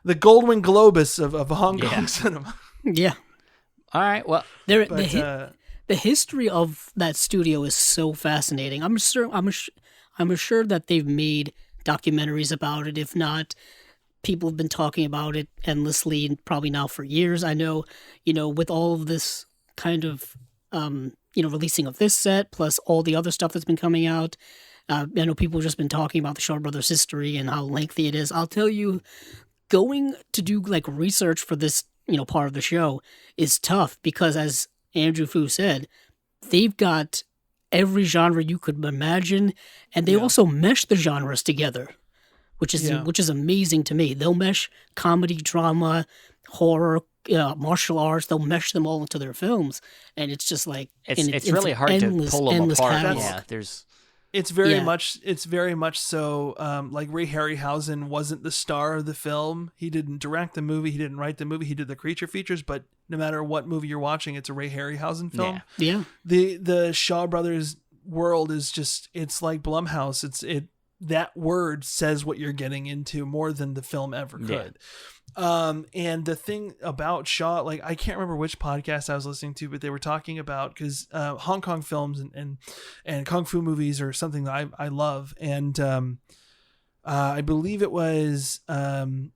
Goldwyn Globus of Hong Kong cinema. Yeah, All right. Well, the history of that studio is so fascinating. I'm sure that they've made documentaries about it. If not, people have been talking about it endlessly and probably now for years. I know, with all of this kind of, releasing of this set plus all the other stuff that's been coming out. I know people have just been talking about the Shaw Brothers history and how lengthy it is. I'll tell you, going to do like research for this, part of the show is tough because, as Andrew Fu said, they've got every genre you could imagine, and they also mesh the genres together, which is amazing to me. They'll mesh comedy, drama, horror, martial arts. They'll mesh them all into their films, and it's just like it's really hard to pull them apart. catalog. Yeah, there's. It's very much so. Like Ray Harryhausen wasn't the star of the film. He didn't direct the movie. He didn't write the movie. He did the creature features. But no matter what movie you're watching, it's a Ray Harryhausen film. Yeah. The Shaw Brothers world is just, it's like Blumhouse. That word says what you're getting into more than the film ever could. And the thing about Shaw, like, I can't remember which podcast I was listening to, but they were talking about, because Hong Kong films and Kung Fu movies are something that I love. And I believe it was an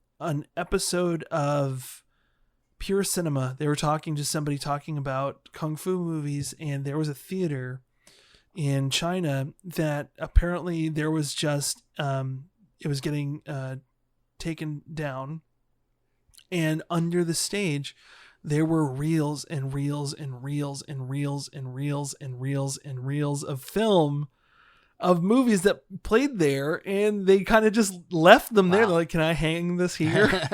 episode of Pure Cinema. They were talking to somebody talking about Kung Fu movies, and there was a theater in China that apparently there was just, it was getting taken down. And under the stage, there were reels and reels and reels and reels and reels and reels and reels of film of movies that played there, and they kind of just left them there. They're like, "Can I hang this here?"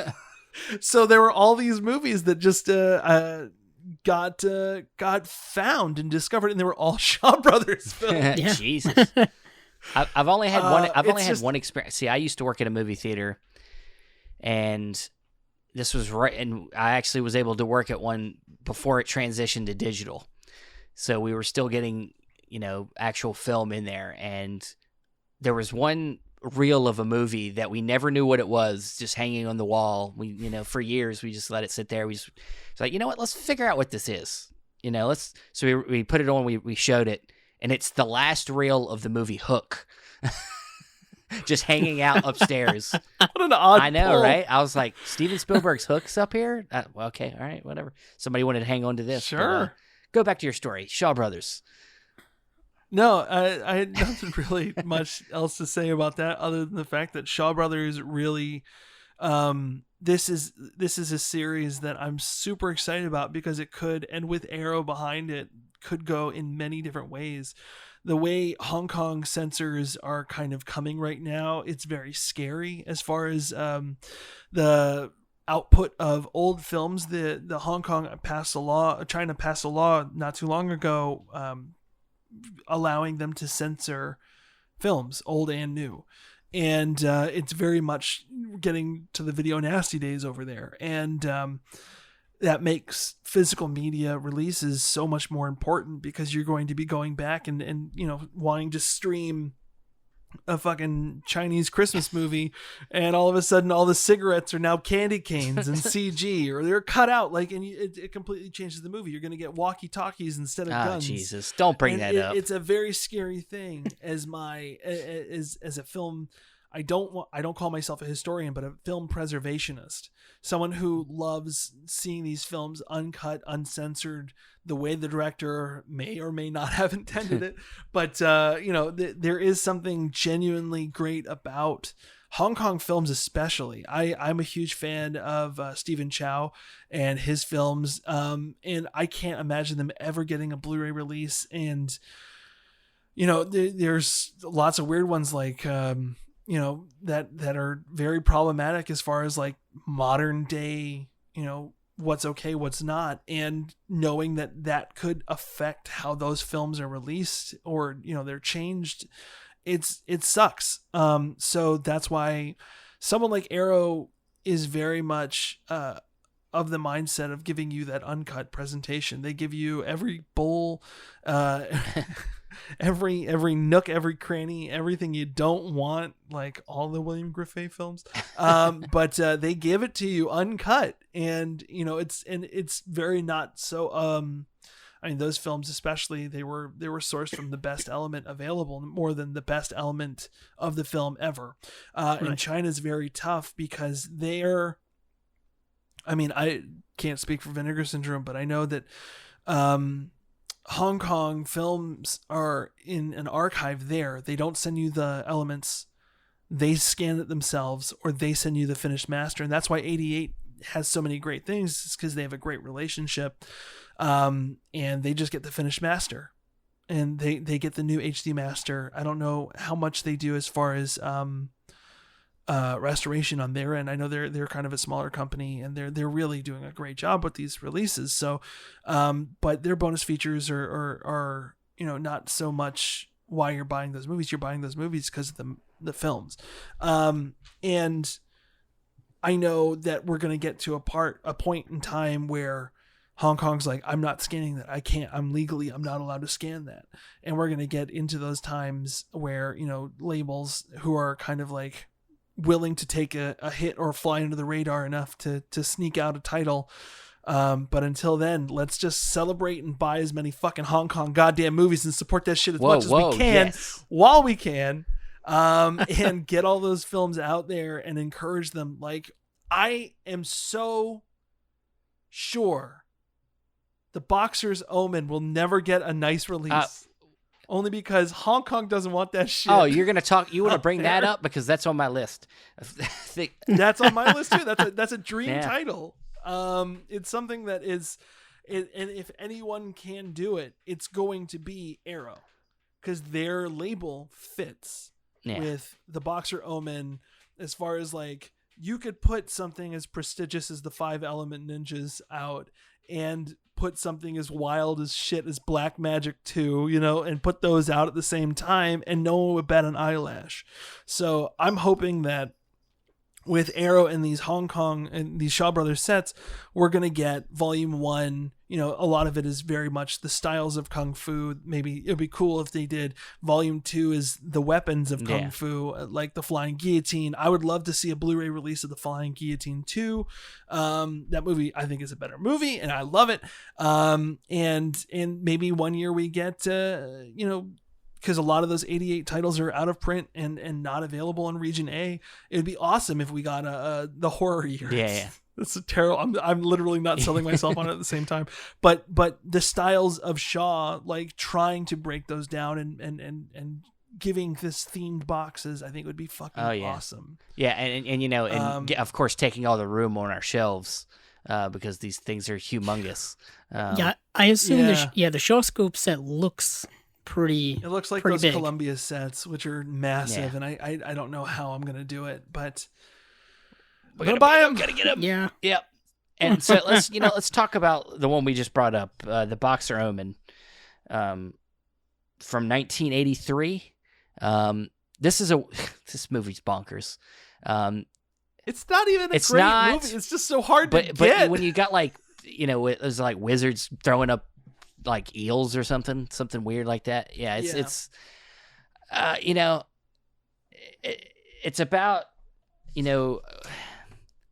So there were all these movies that just got found and discovered, and they were all Shaw Brothers films. Jesus. I've only had one. I've only had one experience. See, I used to work at a movie theater, and this was right, and I actually was able to work at one before it transitioned to digital. So we were still getting, actual film in there, and there was one reel of a movie that we never knew what it was, just hanging on the wall. We, for years we just let it sit there. It's like, what? Let's figure out what this is. So we put it on. We showed it, and it's the last reel of the movie Hook. just hanging out upstairs. What an odd I know, pull. right? I was like, Steven Spielberg's Hook's up here? Well, okay, all right, whatever. Somebody wanted to hang on to this. Sure. But, go back to your story. Shaw Brothers. No, I had nothing really much else to say about that other than the fact that Shaw Brothers really, this is a series that I'm super excited about because it could, and with Arrow behind it, could go in many different ways. The way Hong Kong censors are kind of coming right now, it's very scary as far as the output of old films. The Hong Kong passed a law, China passed a law not too long ago, allowing them to censor films, old and new. And it's very much getting to the video nasty days over there. And that makes physical media releases so much more important because you're going to be going back and wanting to stream a fucking Chinese Christmas movie, and all of a sudden all the cigarettes are now candy canes and CG, or they're cut out, like, and it completely changes the movie. You're going to get walkie-talkies instead of guns. Jesus, don't bring that up. It's a very scary thing as a film. I don't call myself a historian, but a film preservationist, someone who loves seeing these films uncut, uncensored, the way the director may or may not have intended it. But, there is something genuinely great about Hong Kong films, especially. I'm a huge fan of Stephen Chow and his films. And I can't imagine them ever getting a Blu-ray release. And, there's lots of weird ones like, that are very problematic as far as like modern day, what's okay, what's not, and knowing that could affect how those films are released or, they're changed. It sucks. So that's why someone like Arrow is very much, of the mindset of giving you that uncut presentation. They give you every bowl, every nook, every cranny, everything you don't want, like all the William Griffey films. But they give it to you uncut, and it's very not so. Those films, especially, they were sourced from the best element available, more than the best element of the film ever. Right. And China's very tough because they're. I can't speak for Vinegar Syndrome, but I know that Hong Kong films are in an archive there. They don't send you the elements. They scan it themselves, or they send you the finished master. And that's why 88 has so many great things. It's because they have a great relationship. And they just get the finished master. And they get the new HD master. I don't know how much they do as far as restoration on their end. I know they're kind of a smaller company, and they're really doing a great job with these releases. So, but their bonus features are not so much why you're buying those movies. You're buying those movies because of the films. And I know that we're going to get to a point in time where Hong Kong's like, I'm not scanning that. I'm not allowed to scan that. And we're going to get into those times where, labels who are kind of like willing to take a hit or fly under the radar enough to sneak out a title. But until then, let's just celebrate and buy as many fucking Hong Kong goddamn movies and support that shit as much as we can while we can. And get all those films out there and encourage them. Like, I am so sure The Boxer's Omen will never get a nice release. Only because Hong Kong doesn't want that shit. Oh, you want to bring that up? Because that's on my list. That's on my list too. That's a dream title. It's something that is, and if anyone can do it, it's going to be Arrow, because their label fits with The Boxer Omen. As far as like, you could put something as prestigious as the 5 Element Ninjas out and put something as wild as shit as Black Magic 2, and put those out at the same time, and no one would bat an eyelash. So I'm hoping that with Arrow and these Hong Kong and these Shaw Brothers sets, we're going to get Volume 1. A lot of it is very much the styles of Kung Fu. Maybe it'd be cool if they did Volume 2 is the weapons of Kung Fu, like the Flying Guillotine. I would love to see a Blu-ray release of the Flying Guillotine 2. That movie, I think, is a better movie, and I love it. And maybe one year we get, because a lot of those 88 titles are out of print and not available in Region A. It would be awesome if we got the horror year. Yeah. It's a terrible. I'm literally not selling myself on it at the same time. But the styles of Shaw, like trying to break those down and giving this themed boxes, I think would be fucking awesome. Yeah, and of course taking all the room on our shelves because these things are humongous. I assume the Shaw Scope set looks pretty. It looks like pretty those big. Columbia sets, which are massive, and I don't know how I'm gonna do it, but we're gonna buy them. Gotta get them. Yeah. Yep. And so let's talk about the one we just brought up, the Boxer Omen, from 1983. This movie's bonkers. It's not even a great movie. It's just so hard to get. But when you got it was like wizards throwing up like eels or something weird like that. Yeah, it's it's about,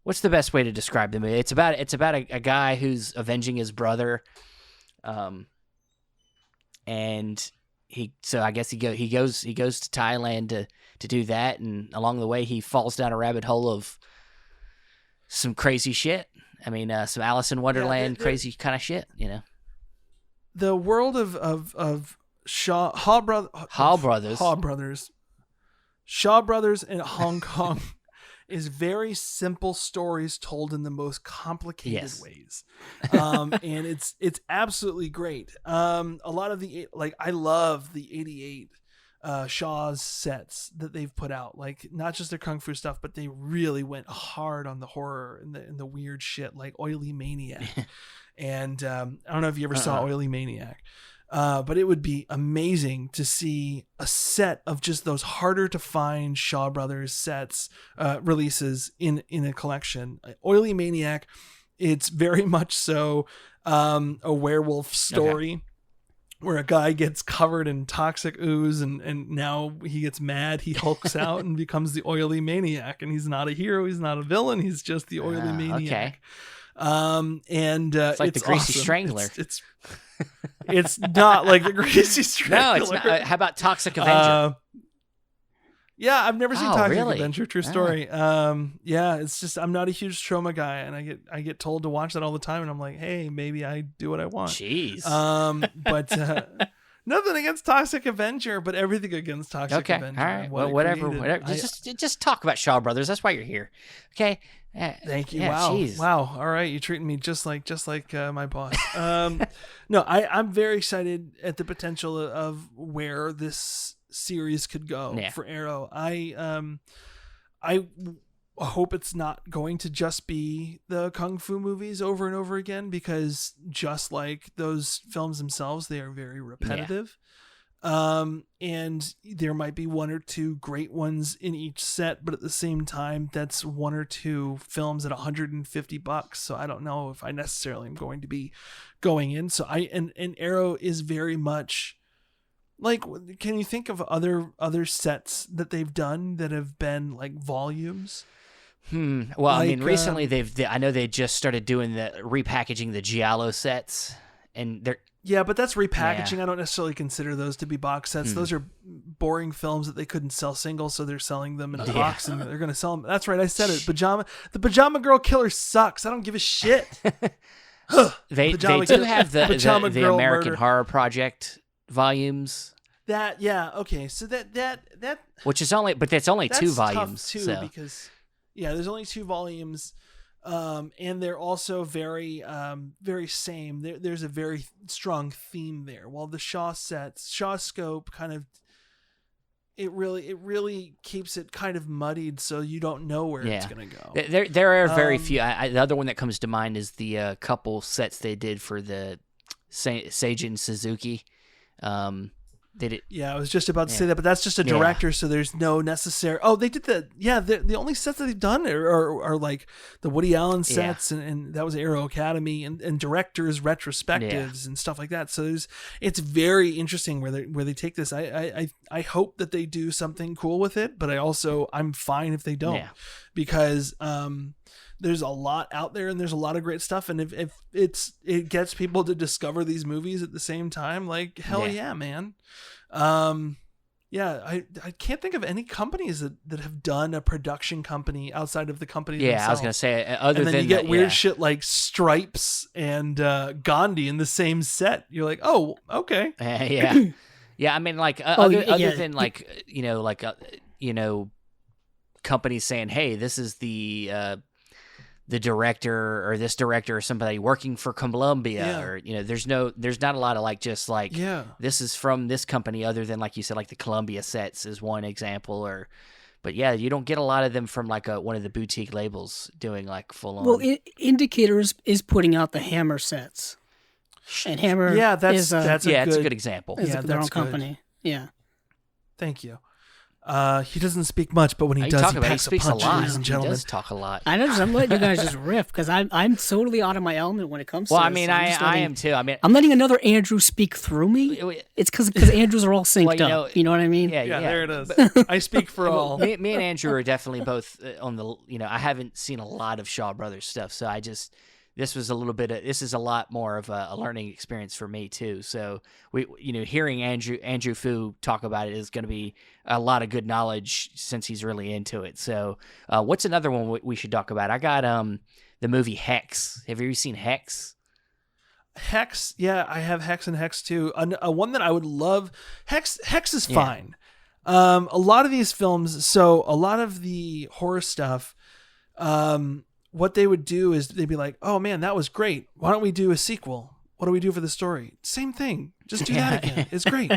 what's the best way to describe the movie? It's about a guy who's avenging his brother, and I guess he goes to Thailand to do that, and along the way he falls down a rabbit hole of some crazy shit. I mean, some Alice in Wonderland crazy kind of shit, The world of Shaw Brothers in Hong Kong is very simple stories told in the most complicated ways. And it's absolutely great. A lot of I love the 88 Shaw's sets that they've put out, like not just their kung fu stuff, but they really went hard on the horror and the weird shit, like Oily Maniac. And I don't know if you ever saw Oily Maniac, but it would be amazing to see a set of just those harder to find Shaw Brothers sets releases in a collection. Oily Maniac, it's very much so a werewolf story. Where a guy gets covered in toxic ooze and now he gets mad, he hulks out and becomes the Oily Maniac, and he's not a hero, he's not a villain, he's just the Oily Maniac. It's like the Greasy awesome. Strangler. It's not like the Greasy Strangler. No, it's not. How about Toxic Avenger? Yeah, I've never seen Toxic really? Avenger. True story. It's just I'm not a huge trauma guy, and I get told to watch that all the time, and I'm like, hey, maybe I do what I want. Jeez. But nothing against Toxic Avenger, but everything against Toxic Avenger. All right. Well, whatever. Just talk about Shaw Brothers. That's why you're here. Okay. Thank you. Yeah, wow. geez. Wow. All right. You're treating me just like my boss. No, I'm very excited at the potential of where this series could go for Arrow. I hope it's not going to just be the kung fu movies over and over again, because just like those films themselves, they are very repetitive. And there might be one or two great ones in each set, but at the same time, that's one or two films at $150. So I don't know if I necessarily am going to be going in. So and Arrow is very much like, can you think of other sets that they've done that have been like volumes? Well, I mean, recently I know they just started doing repackaging the Giallo sets, and they're. Yeah, but that's repackaging. Yeah. I don't necessarily consider those to be box sets. Those are boring films that they couldn't sell singles, so they're selling them in a box, and they're going to sell them. That's right, I said it. The Pajama Girl Killer sucks. I don't give a shit. They do have the American Horror Project volumes. Okay. So that which is only, but that's only two volumes too, so. Because there's only two volumes. And they're also very, very same. There's a very strong theme there. While the Shaw Scope kind of, it really keeps it kind of muddied, so you don't know where it's gonna go. There are very few. The other one that comes to mind is the couple sets they did for the Seijin Suzuki. Did it? Yeah, I was just about to say that, but that's just a director, so there's no necessary. Oh, they did the only sets that they've done are like the Woody Allen sets, and that was Arrow Academy, and directors retrospectives and stuff like that. So it's very interesting where they take this. I hope that they do something cool with it, but I'm fine if they don't, because there's a lot out there and there's a lot of great stuff. And if it gets people to discover these movies at the same time, like, hell yeah, man. Yeah, I can't think of any companies that have done a production company outside of the company themselves. I was gonna say other and then than you get weird shit like Stripes and Gandhi in the same set. You're like, oh, okay. Yeah. I mean, like other than like companies saying, hey, this is the director or this director or somebody working for Columbia or, there's not a lot of like, just like, this is from this company other than, like you said, like the Columbia sets is one example but yeah, you don't get a lot of them from like one of the boutique labels doing like full on. Well, Indicators is putting out the Hammer sets. And Hammer that's it's a good example. Is their own company. Yeah. Thank you. He doesn't speak much, but when he does, he packs a punch, ladies and gentlemen. He does talk a lot. I'm letting you guys just riff because I'm totally out of my element when it comes to this. Well, I mean, I am too. I mean, I'm letting another Andrew speak through me. It's because Andrews are all synced up. You know what I mean? Yeah, there it is. I speak for all. Me and Andrew are definitely both on the. I haven't seen a lot of Shaw Brothers stuff, so this is a lot more of a learning experience for me too. So hearing Andrew Fu talk about it is going to be a lot of good knowledge since he's really into it. So what's another one we should talk about? I got the movie Hex. Have you ever seen Hex? Hex, yeah, I have Hex and Hex 2. A one that I would love. Hex is fine. A lot of these films, so a lot of the horror stuff, what they would do is they'd be like, oh man, that was great. Why don't we do a sequel? What do we do for the story? Same thing. Just do that again. It's great.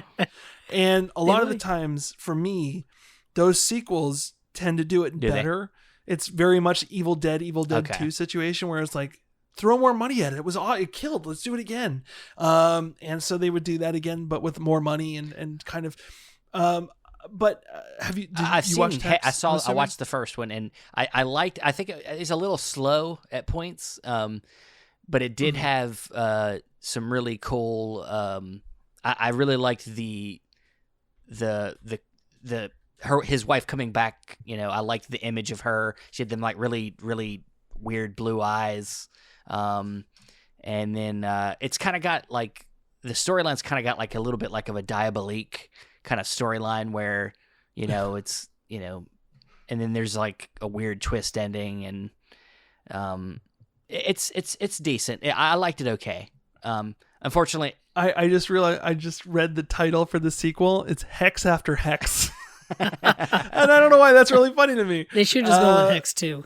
And a lot of the times for me, those sequels tend to do it better. It's very much Evil Dead 2 situation where it's like, throw more money at it. It killed. Let's do it again. And so they would do that again, but with more money and kind of, but have you? You watched Hex? I watched the first one, and I liked. I think it's a little slow at points, but it did have some really cool. I really liked his wife coming back. I liked the image of her. She had them like really really weird blue eyes, and then it's kind of got like the storyline's kind of got like a little bit like of a Diabolique kind of storyline where it's and then there's like a weird twist ending, and it's decent. I liked it okay. Unfortunately, I just realized I just read the title for the sequel. It's Hex After Hex. And I don't know why that's really funny to me. They should just go with Hex 2.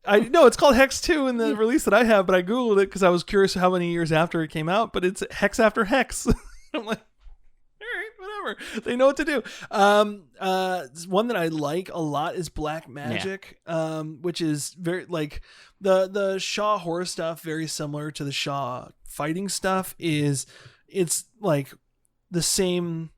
I know it's called Hex 2 in the release that I have, but I googled it because I was curious how many years after it came out. But it's Hex After Hex. I'm like, whatever. They know what to do. One that I like a lot is Black Magic, which is very like the Shaw horror stuff, very similar to the Shaw fighting stuff. It's like the same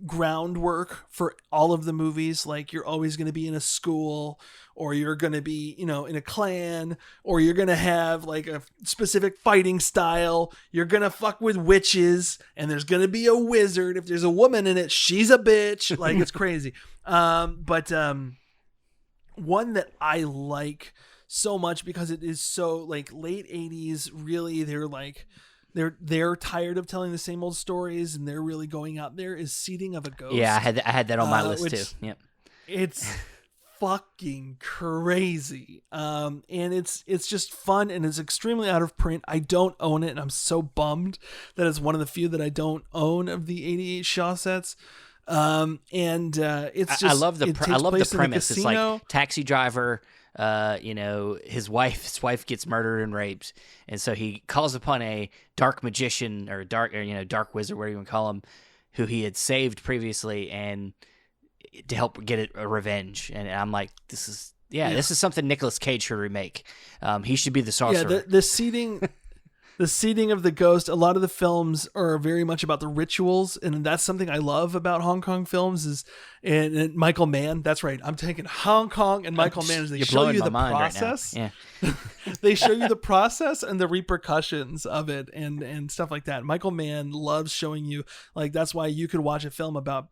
groundwork for all of the movies. Like you're always going to be in a school, or you're going to be, in a clan, or you're going to have like a specific fighting style. You're going to fuck with witches, and there's going to be a wizard. If there's a woman in it, she's a bitch. Like it's crazy. But one that I like so much because it is so like late 80s, really, they're tired of telling the same old stories, and they're really going out there, is Seeding of a Ghost. Yeah, I had that on my list too. Yep. It's fucking crazy. And it's just fun, and it's extremely out of print. I don't own it, and I'm so bummed that it's one of the few that I don't own of the 88 Shaw sets. It's just, I love the premise. It's like taxi driver, his wife gets murdered and raped, and so he calls upon a dark magician or dark wizard, whatever you want to call him, who he had saved previously, and to help get a revenge. And I'm like, this is something Nicolas Cage should remake. He should be the sorcerer. Yeah, the seeding of the ghost. A lot of the films are very much about the rituals, and that's something I love about Hong Kong films. And Michael Mann. That's right. I'm taking Hong Kong and Michael Mann. They show you the process. Right now. Yeah. They show you the process and the repercussions of it, and stuff like that. Michael Mann loves showing you, like, that's why you could watch a film about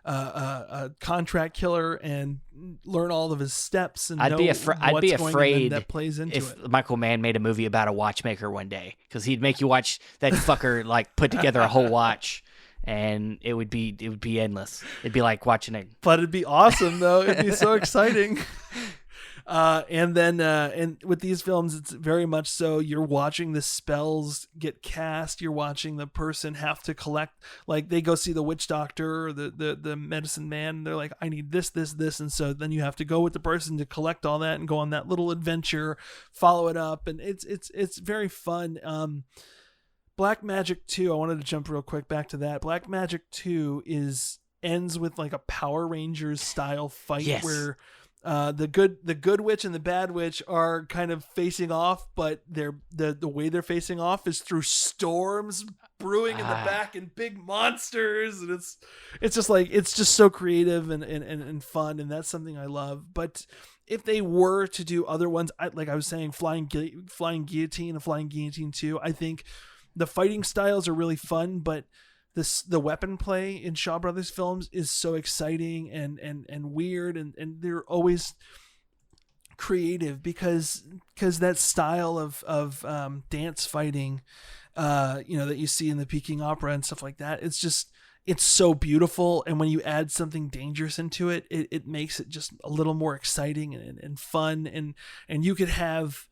a contract killer and learn all of his steps and I'd be afraid that plays into if it. Michael Mann made a movie about a watchmaker one day, because he'd make you watch that fucker like put together a whole watch, and it would be endless. It'd be like watching a. But it'd be awesome though. It'd be so exciting. And then and with these films, it's very much so you're watching the spells get cast. You're watching the person have to collect, like they go see the witch doctor or the medicine man. And they're like, I need this, and so then you have to go with the person to collect all that and go on that little adventure, follow it up, and it's very fun. Black Magic 2. I wanted to jump real quick back to that. Black Magic 2 ends with like a Power Rangers style fight. Yes. Where the good witch and the bad witch are kind of facing off, but the way they're facing off is through storms brewing in the back and big monsters, and it's just so creative and fun, and that's something I love. But if they were to do other ones, like I was saying, Flying Guillotine and Flying Guillotine 2, I think the fighting styles are really fun, but the weapon play in Shaw Brothers films is so exciting and weird, and they're always creative because that style of dance fighting, that you see in the Peking opera and stuff like that, it's so beautiful. And when you add something dangerous into it, it makes it just a little more exciting and fun. And you could have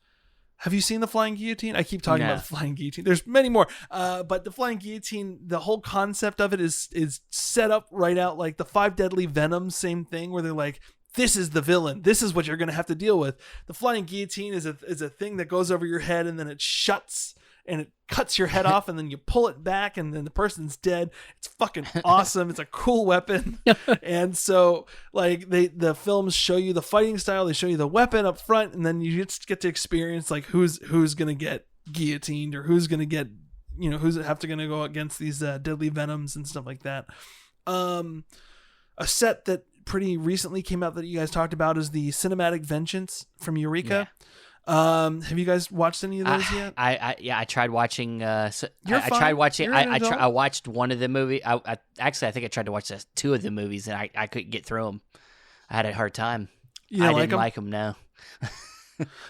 you seen the Flying Guillotine? I keep talking about the Flying Guillotine. There's many more. But the Flying Guillotine, the whole concept of it is set up right out like the Five Deadly Venoms, same thing, where they're like, this is the villain. This is what you're going to have to deal with. The Flying Guillotine is a thing that goes over your head and then it shuts and it cuts your head off, and then you pull it back and then the person's dead. It's fucking awesome. It's a cool weapon. And so like the films show you the fighting style, they show you the weapon up front, and then you just get to experience like who's going to get guillotined, or who's going to get, who's going to go against these deadly venoms and stuff like that. A set that pretty recently came out that you guys talked about is the Cinematic Vengeance from Eureka. Yeah. Have you guys watched any of those yet? I tried watching. I watched one of the movie. I think I tried to watch two of the movies, and I couldn't get through them. I had a hard time. I didn't like them. No.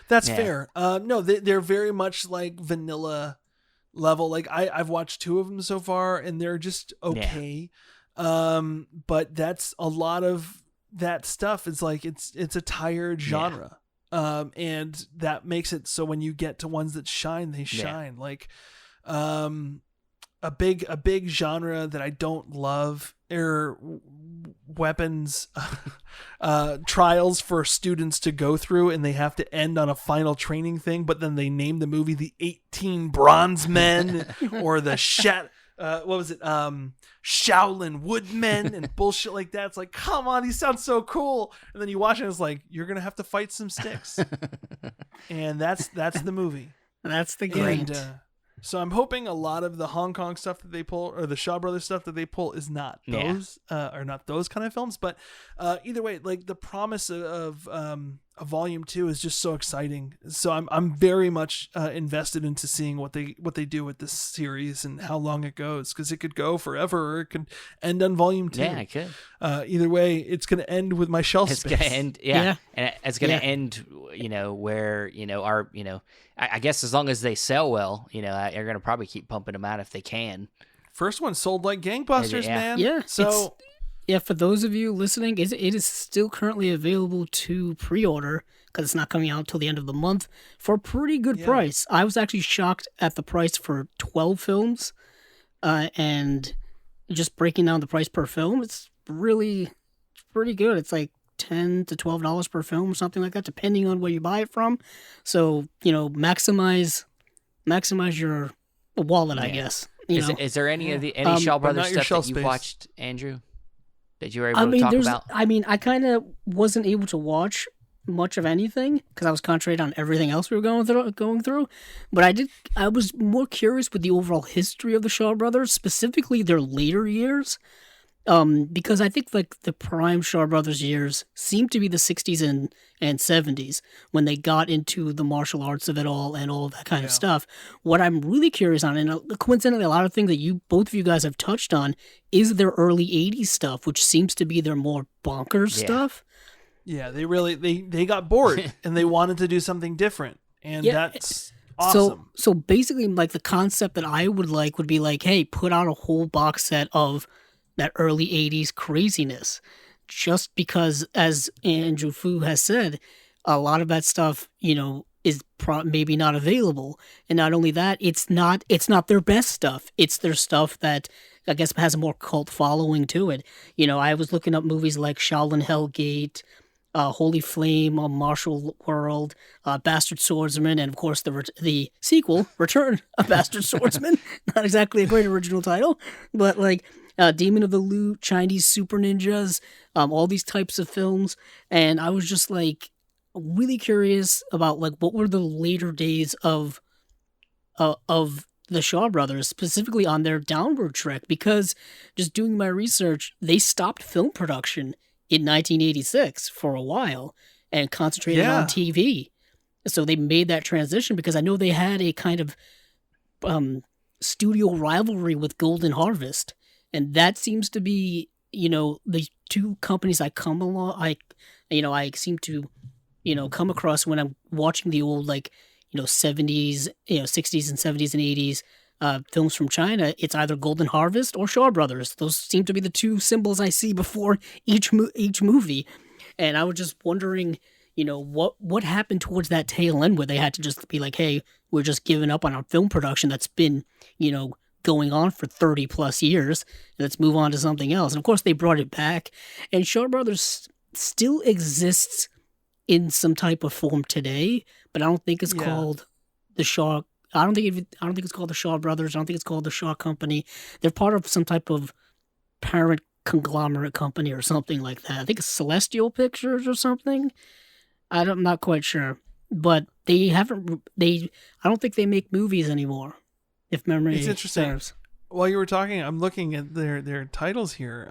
That's fair. No, they're very much like vanilla level. Like I've watched two of them so far, and they're just okay. Yeah. But that's a lot of that stuff. Is like it's a tired genre. Yeah. And that makes it so when you get to ones that shine, they shine. Yeah. Like, a big genre that I don't love are weapons, trials for students to go through, and they have to end on a final training thing, but then they name the movie the 18 Bronze Men or the Shaolin Woodmen and bullshit like that. It's like, come on, these sound so cool. And then you watch it and it's like, you're going to have to fight some sticks. And that's the movie. That's the game. And, so I'm hoping a lot of the Hong Kong stuff that they pull, or the Shaw Brothers stuff that they pull, is not those, or not those kind of films. But either way, like the promise of a volume 2 is just so exciting. So I'm very much invested into seeing what they do with this series and how long it goes, because it could go forever or it could end on volume 2. Yeah, it could. Either way, it's going to end with my shelf space. It's going to end, and it's going to end, where our I guess as long as they sell well, they're going to probably keep pumping them out if they can. First one sold like gangbusters, man. Yeah. So. For those of you listening, it is still currently available to pre-order because it's not coming out until the end of the month for a pretty good price. I was actually shocked at the price for 12 films, and just breaking down the price per film, it's pretty good. It's like $10 to $12 per film or something like that, depending on where you buy it from. So, maximize your wallet, I guess. Is there any Shaw Brothers stuff that you watched, Andrew? That you were able to talk about? I kind of wasn't able to watch much of anything because I was concentrated on everything else we were going through. But I was more curious with the overall history of the Shaw Brothers, specifically their later years. Because I think like the prime Shaw Brothers years seemed to be the 60s and 70s when they got into the martial arts of it all and all of that kind of stuff. What I'm really curious on, and coincidentally, a lot of things that both of you guys have touched on, is their early 80s stuff, which seems to be their more bonkers stuff. Yeah, they got bored and they wanted to do something different. And that's awesome. So basically, like the concept that I would like would be like, hey, put out a whole box set of that early 80s craziness. Just because, as Andrew Fu has said, a lot of that stuff, is maybe not available. And not only that, it's not their best stuff. It's their stuff that I guess has a more cult following to it. I was looking up movies like Shaolin Hellgate, Holy Flame, Martial World, Bastard Swordsman, and of course the sequel, Return of Bastard Swordsman. Not exactly a great original title, but like Demon of the Loot, Chinese Super Ninjas, all these types of films. And I was just like really curious about like what were the later days of the Shaw Brothers, specifically on their downward trek, because just doing my research, they stopped film production in 1986 for a while and concentrated on TV. So they made that transition because I know they had a kind of studio rivalry with Golden Harvest. And that seems to be, the two companies I seem to, come across when I'm watching the old, 70s, 60s and 70s and 80s films from China. It's either Golden Harvest or Shaw Brothers. Those seem to be the two symbols I see before each movie. And I was just wondering, what happened towards that tail end where they had to just be like, hey, we're just giving up on our film production that's been, going on for 30 plus years. Let's move on to something else. And of course they brought it back, and Shaw Brothers still exists in some type of form today, but I don't think it's called the Shaw. I don't think it's called the Shaw Brothers. I don't think it's called the Shaw Company. They're part of some type of parent conglomerate company or something like that. I think it's Celestial Pictures or something. I'm not quite sure, but I don't think they make movies anymore. If memory it's interesting. serves. While you were talking, I'm looking at their titles here.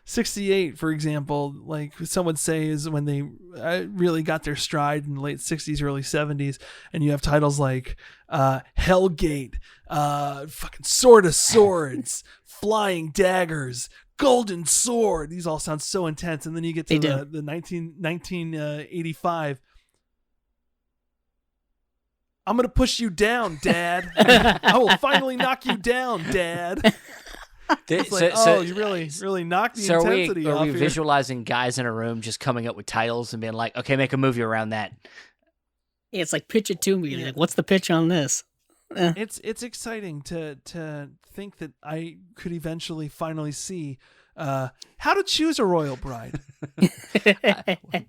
68, for example, like some would say is when they really got their stride in the late 60s, early 70s, and you have titles like Hellgate, fucking Sword of Swords, Flying Daggers, Golden Sword. These all sound so intense. And then you get to the 1985. I'm going to push you down, Dad. I will finally knock you down, Dad. It's like, you really knocked the intensity off. Are we visualizing guys in a room just coming up with titles and being like, okay, make a movie around that? Yeah, it's like, pitch it to me. Like, what's the pitch on this? It's exciting to think that I could eventually finally see How to Choose a Royal Bride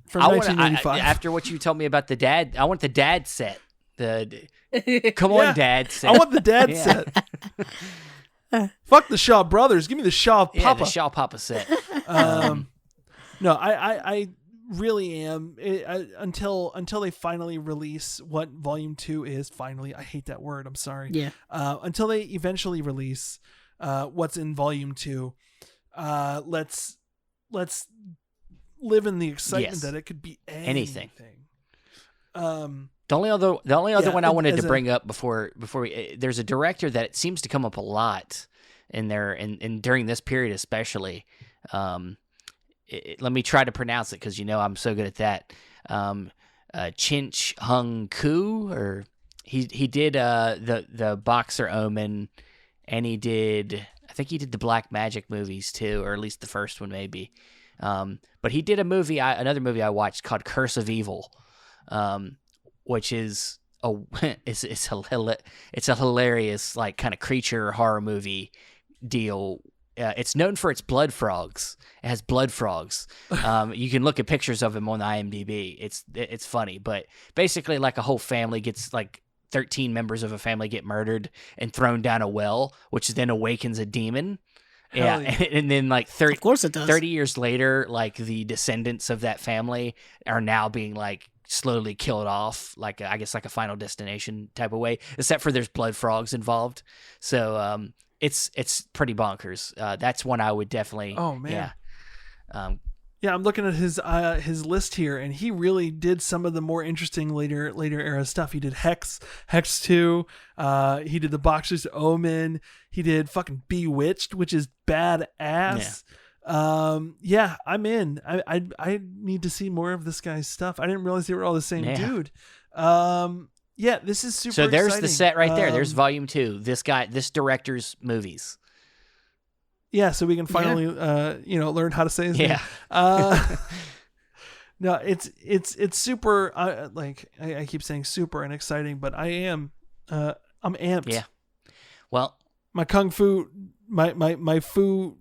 from 1985. After what you told me about the dad, I want the dad set. Come on, Dad set. I want the dad set. Fuck the Shaw Brothers. Give me the Shaw Papa. Yeah, the Shaw Papa set. No, I really am. Until they finally release what Volume 2 is. Finally, I hate that word. I'm sorry. Yeah. Until they eventually release what's in Volume 2, let's live in the excitement that it could be anything. The only other one I wanted to bring up before we, there's a director that it seems to come up a lot in there and during this period especially. Let me try to pronounce it because I'm so good at that. Chinch Hung Koo, or he did the Boxer Omen, and I think he did the Black Magic movies too, or at least the first one maybe. But he did another movie I watched called Curse of Evil. Which is it's a hilarious like kind of creature horror movie deal. It's known for its blood frogs. It has blood frogs. You can look at pictures of them on the IMDb. It's funny, but basically like a whole family gets 13 members of a family get murdered and thrown down a well, which then awakens a demon. Yeah, and then 30, of course it does. 30 years later, the descendants of that family are now being slowly killed off, I guess a Final Destination type of way, except for there's blood frogs involved. So it's pretty bonkers. That's one I would definitely. Oh man. Yeah. Yeah, I'm looking at his list here, and he really did some of the more interesting later era stuff. He did Hex 2. He did The Boxer's Omen. He did fucking Bewitched, which is badass. Yeah, I'm in. I need to see more of this guy's stuff. I didn't realize they were all the same dude. Yeah, this is super. So there's exciting. the set right there. There's Volume 2. This director's movies. Yeah, so we can finally, learn how to say his name. No, it's super. I keep saying super and exciting, but I'm amped. Yeah. Well, my kung fu, my fu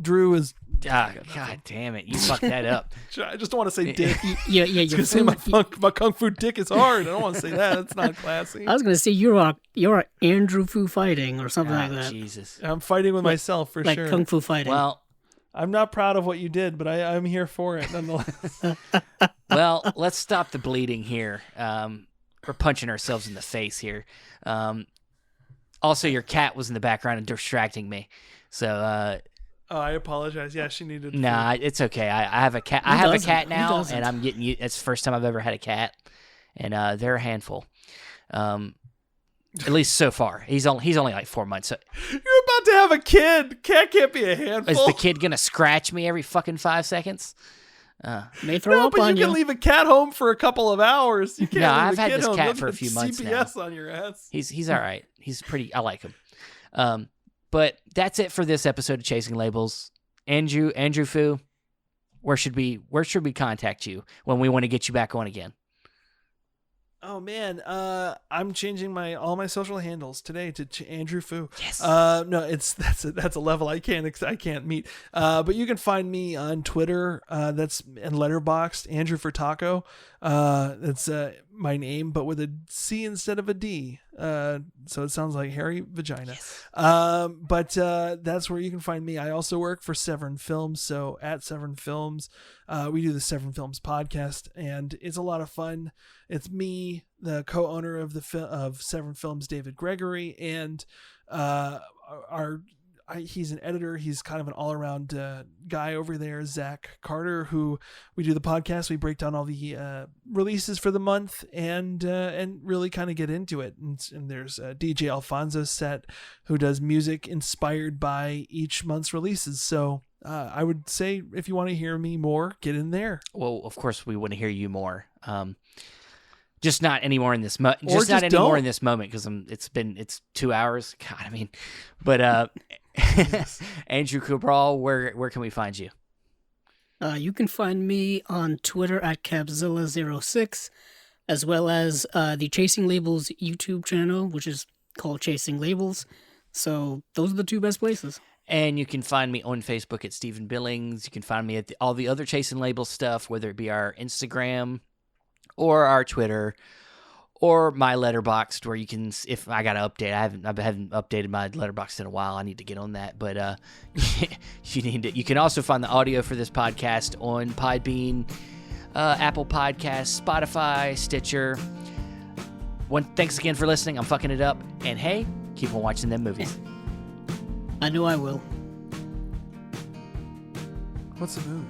Drew is. God damn it! You fucked that up. I just don't want to say dick. Yeah. I was gonna say my kung fu dick is hard. I don't want to say that. That's not classy. I was gonna say you're Andrew Fu fighting or something like that. Jesus. I'm fighting with myself for like sure. kung fu fighting. Well, I'm not proud of what you did, but I'm here for it nonetheless. well, let's stop the bleeding here. We're punching ourselves in the face here. Also, your cat was in the background and distracting me. So. Oh, I apologize. Yeah, she needed. Nah, food. it's okay. I have a cat. I have a cat now, and I'm getting you. It's the first time I've ever had a cat, and they're a handful. At least so far. He's only like 4 months. So, you're about to have a kid. Cat can't be a handful. is the kid gonna scratch me every fucking 5 seconds? May throw up but on you can leave a cat home for a couple of hours. You can't. No, leave I've a had kid this home. cat You'll for a get few months CPS now. on your ass. He's all right. He's pretty. I like him. But that's it for this episode of Chasing Labels. Andrew Fu, where should we contact you when we want to get you back on again? Oh man, I'm changing all my social handles today to Andrew Fu. Yes. No, that's a level I can't meet. But you can find me on Twitter. That's in Letterboxd, Andrew Furtado. That's my name, but with a C instead of a D. So it sounds like hairy vagina. Yes. But that's where you can find me. I also work for Severn Films, so at Severn Films, we do the Severn Films podcast, and it's a lot of fun. It's me, the co-owner of Severn Films, David Gregory, and he's an editor. He's kind of an all-around guy over there, Zach Carter, who we do the podcast. We break down all the releases for the month and really kind of get into it. And there's DJ Alfonso Set, who does music inspired by each month's releases. So I would say if you want to hear me more, get in there. Well, of course we want to hear you more. Just not anymore in this moment because it's 2 hours. God, I mean, but Andrew Cabral, where can we find you? You can find me on Twitter at Capzilla06, as well as the Chasing Labels YouTube channel, which is called Chasing Labels. So those are the two best places. And you can find me on Facebook at Stephen Billings. You can find me at all the other Chasing Labels stuff, whether it be our Instagram or our Twitter or my Letterboxd, where you can, if I got to update, I haven't updated my Letterboxd in a while. I need to get on that, but you can also find the audio for this podcast on Podbean, Apple Podcasts, Spotify, Stitcher. Thanks again for listening. I'm fucking it up, and hey, keep on watching them movies. I know I will. What's the movie?